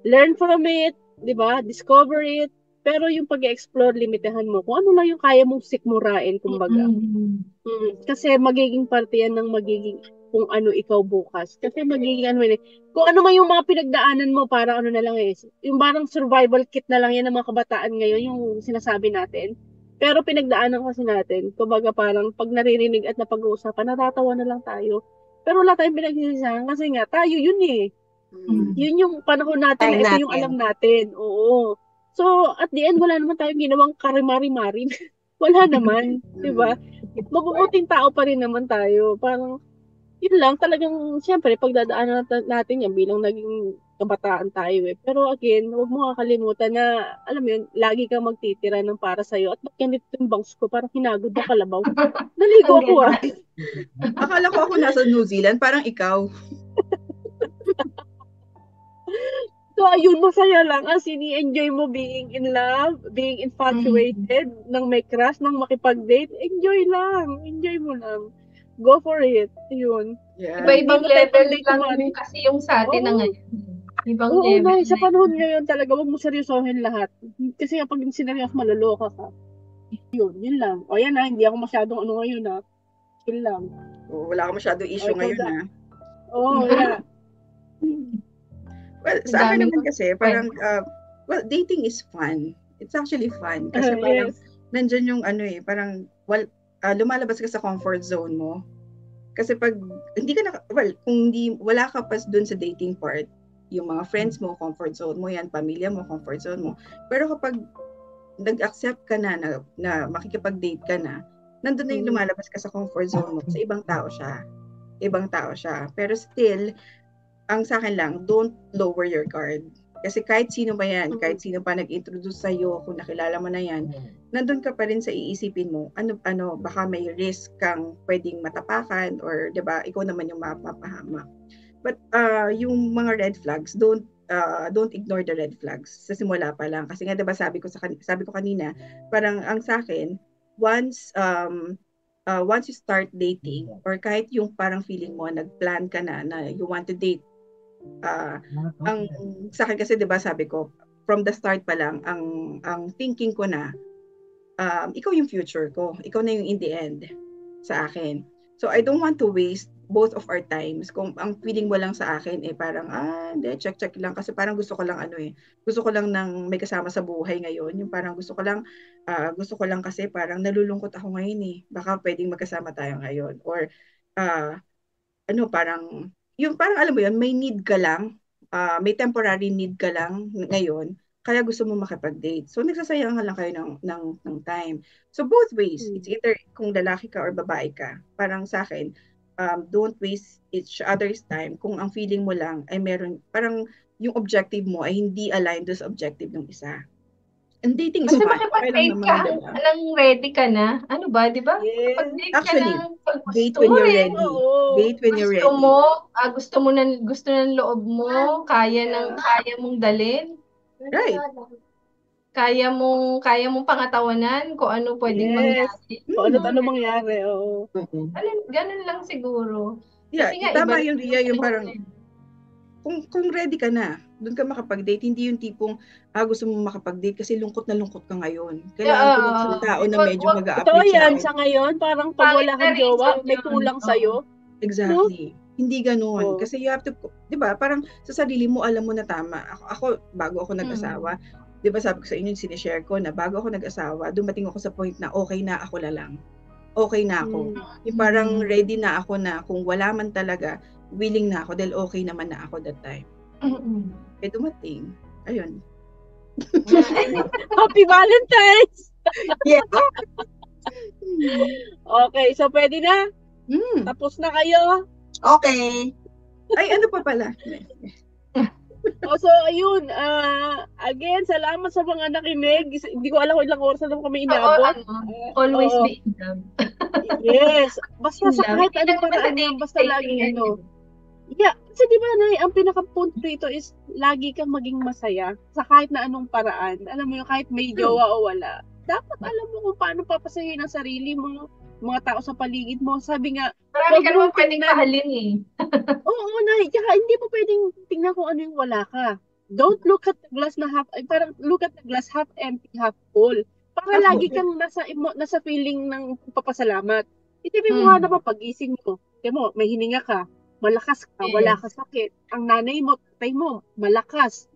Learn from it, di ba? Discover it. Pero yung pag-explore, limitahan mo. Kung ano lang yung kaya mong sikmurain, kumbaga. Kasi magiging parte yan ng magiging kung ano ikaw bukas. Kasi magiging kung ano man yung mga pinagdaanan mo, parang na lang yung parang survival kit na lang yan ng mga kabataan ngayon, yung sinasabi natin. Pero pinagdaanan kasi natin, kumbaga parang pag naririnig at napag-uusapan, natatawa na lang tayo. Pero wala tayong pinagsisisahan kasi nga, tayo yun Yun yung panahon natin na ito yung alam natin. Oo. So, at the end, wala naman tayong ginawang karimari-mari. Wala naman. Diba? Mabubuting tao pa rin naman tayo. Parang, yun lang, talagang, siyempre, pagdadaanan natin yan bilang naging kabataan tayo Pero again, huwag mo kakalimutan na, alam mo yun, lagi kang magtitira ng para sa'yo. At ba't ganito yung bangs ko? Parang hinagod na kalabaw. Naligo ako Akala ko ako nasa New Zealand, parang ikaw. So, ayun, masaya lang. As ini-enjoy mo being in love, being infatuated, nang may crush, nang makipag-date. Enjoy lang. Enjoy mo lang. Go for it. Yun. Yeah. Iba-ibang level lang kasi yung sa atin na ngayon. Ibang level. Sa panahon ngayon talaga, huwag mo seryosohin lahat. Kasi kapag sineryoso, maluluka ka. Yun lang. O yan hindi ako masyadong ngayon Chill lang. Wala ka masyadong issue ngayon yeah. Well, sa akin naman kasi, parang, dating is fun. It's actually fun. Kasi parang, nandyan yung parang, lumalabas ka sa comfort zone mo. Kasi pag, kung wala ka pa dun sa dating part, yung mga friends mo, comfort zone mo yan, pamilya mo, comfort zone mo. Pero kapag, nag-accept ka na makikipag-date ka na, nandun na yung lumalabas ka sa comfort zone mo. Kasi ibang tao siya. Pero still, ang sa akin lang, don't lower your guard. Kasi kahit sino pa yan, kahit sino pa nag-introduce sa'yo, kung nakilala mo na yan, nandun ka pa rin sa iisipin mo, baka may risk kang pwedeng matapakan or 'di ba, ikaw naman yung mapapahamak. But yung mga red flags, don't ignore the red flags sa simula pa lang. Kasi nga 'di ba sabi ko kanina, parang ang sa akin, once you start dating or kahit yung parang feeling mo nagplan ka na you want to date, ang sa akin kasi 'di ba sabi ko from the start pa lang ang thinking ko na ikaw yung future ko, ikaw na yung in the end sa akin. So I don't want to waste both of our times. Kung ang feeling mo lang sa akin parang hindi, check lang kasi parang gusto ko lang gusto ko lang ng may kasama sa buhay ngayon. Yung parang gusto ko lang kasi parang nalulungkot ako ngayon baka pwedeng magkasama tayo ngayon or parang yung parang alam mo yun, may need ka lang, may temporary need ka lang ngayon, kaya gusto mo makipag-date. So nagsasayang lang kayo ng time. So both ways, it's either kung lalaki ka or babae ka. Parang sa akin, don't waste each other's time kung ang feeling mo lang ay meron, parang yung objective mo ay hindi aligned doon sa objective ng isa. And dating is Kasi fun. makipag-date ka, alang ready ka na. Ano ba, di ba? Yes. Kapag-date Actually, ka na, date when you're ready. Date when you're ready. Gusto ng loob mo, kaya mong dalhin. Right. Kaya mong pangatawanan kung ano pwedeng mangyari. Kung ano mangyari, oo. Ganun lang siguro. Yeah, Kasi nga, tama yung Ria, yung parang kung ready ka na, doon ka makapag-date, hindi yung tipong gusto mo makapag-date kasi lungkot na lungkot ka ngayon. Kailangan ko ng tao na medyo mag-a-appreciate. Ito yan, sa ngayon, parang pag wala kang jowa, may kulang sa'yo. Exactly. No? Hindi ganoon. Kasi you have to, di ba, parang sa sarili mo, alam mo na tama. Ako bago ako nag-asawa, di ba sabi ko sa inyo, sinishare ko na bago ako nag-asawa, dumating ako sa point na okay na ako lang. Okay na ako. Yung parang ready na ako na kung wala man talaga, willing na ako dahil okay naman na ako that time. Dumating. Ayun. Happy Valentine's! Yeah. Okay, so pwede na? Tapos na kayo? Okay. Ay, ano pa pala? So, ayun. Again, salamat sa mga nakinig. Hindi ko alam kung ilang oras na kami inabot. Always be in love. Yes. Basta sa kahit anong paraan yan, basta laging Yeah, kasi di ba, Nay, ang pinaka-point dito is lagi kang maging masaya sa kahit na anong paraan. Alam mo yung kahit may jowa o wala. Dapat alam mo kung paano papasahin ang sarili mo, mga tao sa paligid mo. Sabi nga, marami ka naman pwedeng mahalin Oo, Nay. Tsaka hindi mo pwedeng tingnan kung ano yung wala ka. Don't look at the glass na parang look at the glass half empty, half full. Para lagi kang nasa feeling ng papasalamat. Itipin mo nga naman pag-gising mo. Kaya mo, may hininga ka. Malakas ka, wala ka sakit. Ang nanay mo, tatay mo, malakas.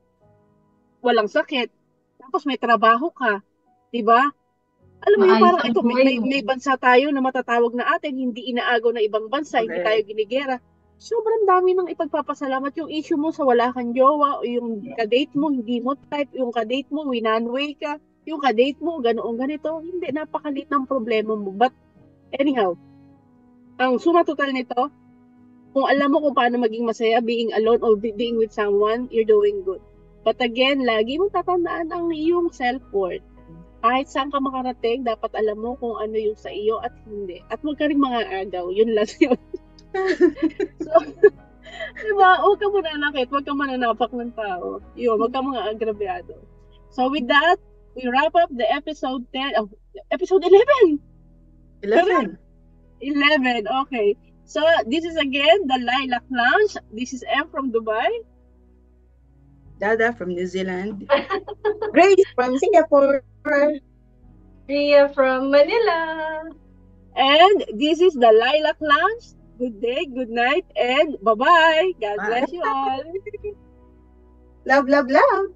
Walang sakit. Tapos may trabaho ka. Diba? Alam mo yung parang ito, may bansa tayo na matatawag na atin, hindi inaagaw na ibang bansa, hindi tayo ginigera. Sobrang dami ng ipagpapasalamat. Yung issue mo sa wala kang jowa, o yung kadate mo, hindi mo type, yung kadate mo, winanway ka, yung kadate mo, ganoong ganito, hindi, napakalit ng problema mo. But anyhow, ang suma total nito, kung alam mo kung paano maging masaya, being alone or being with someone, you're doing good. But again, lagi mong tatandaan ang iyong self-worth. Kahit saan ka makarating, dapat alam mo kung ano yung sa iyo at hindi. At huwag ka rin mga agaw. Yun lang yun. So, diba? Huwag ka mananakit. Huwag ka mananapak ng tao. Yun, huwag ka mga agrabyado. So with that, we wrap up the episode 10. Episode 11! 11, okay. So, this is again the Lilac Lounge. This is M from Dubai. Dada from New Zealand. Grace from Singapore. Ria from Manila. And this is the Lilac Lounge. Good day, good night, and bye-bye. God bless you all. Love, love, love.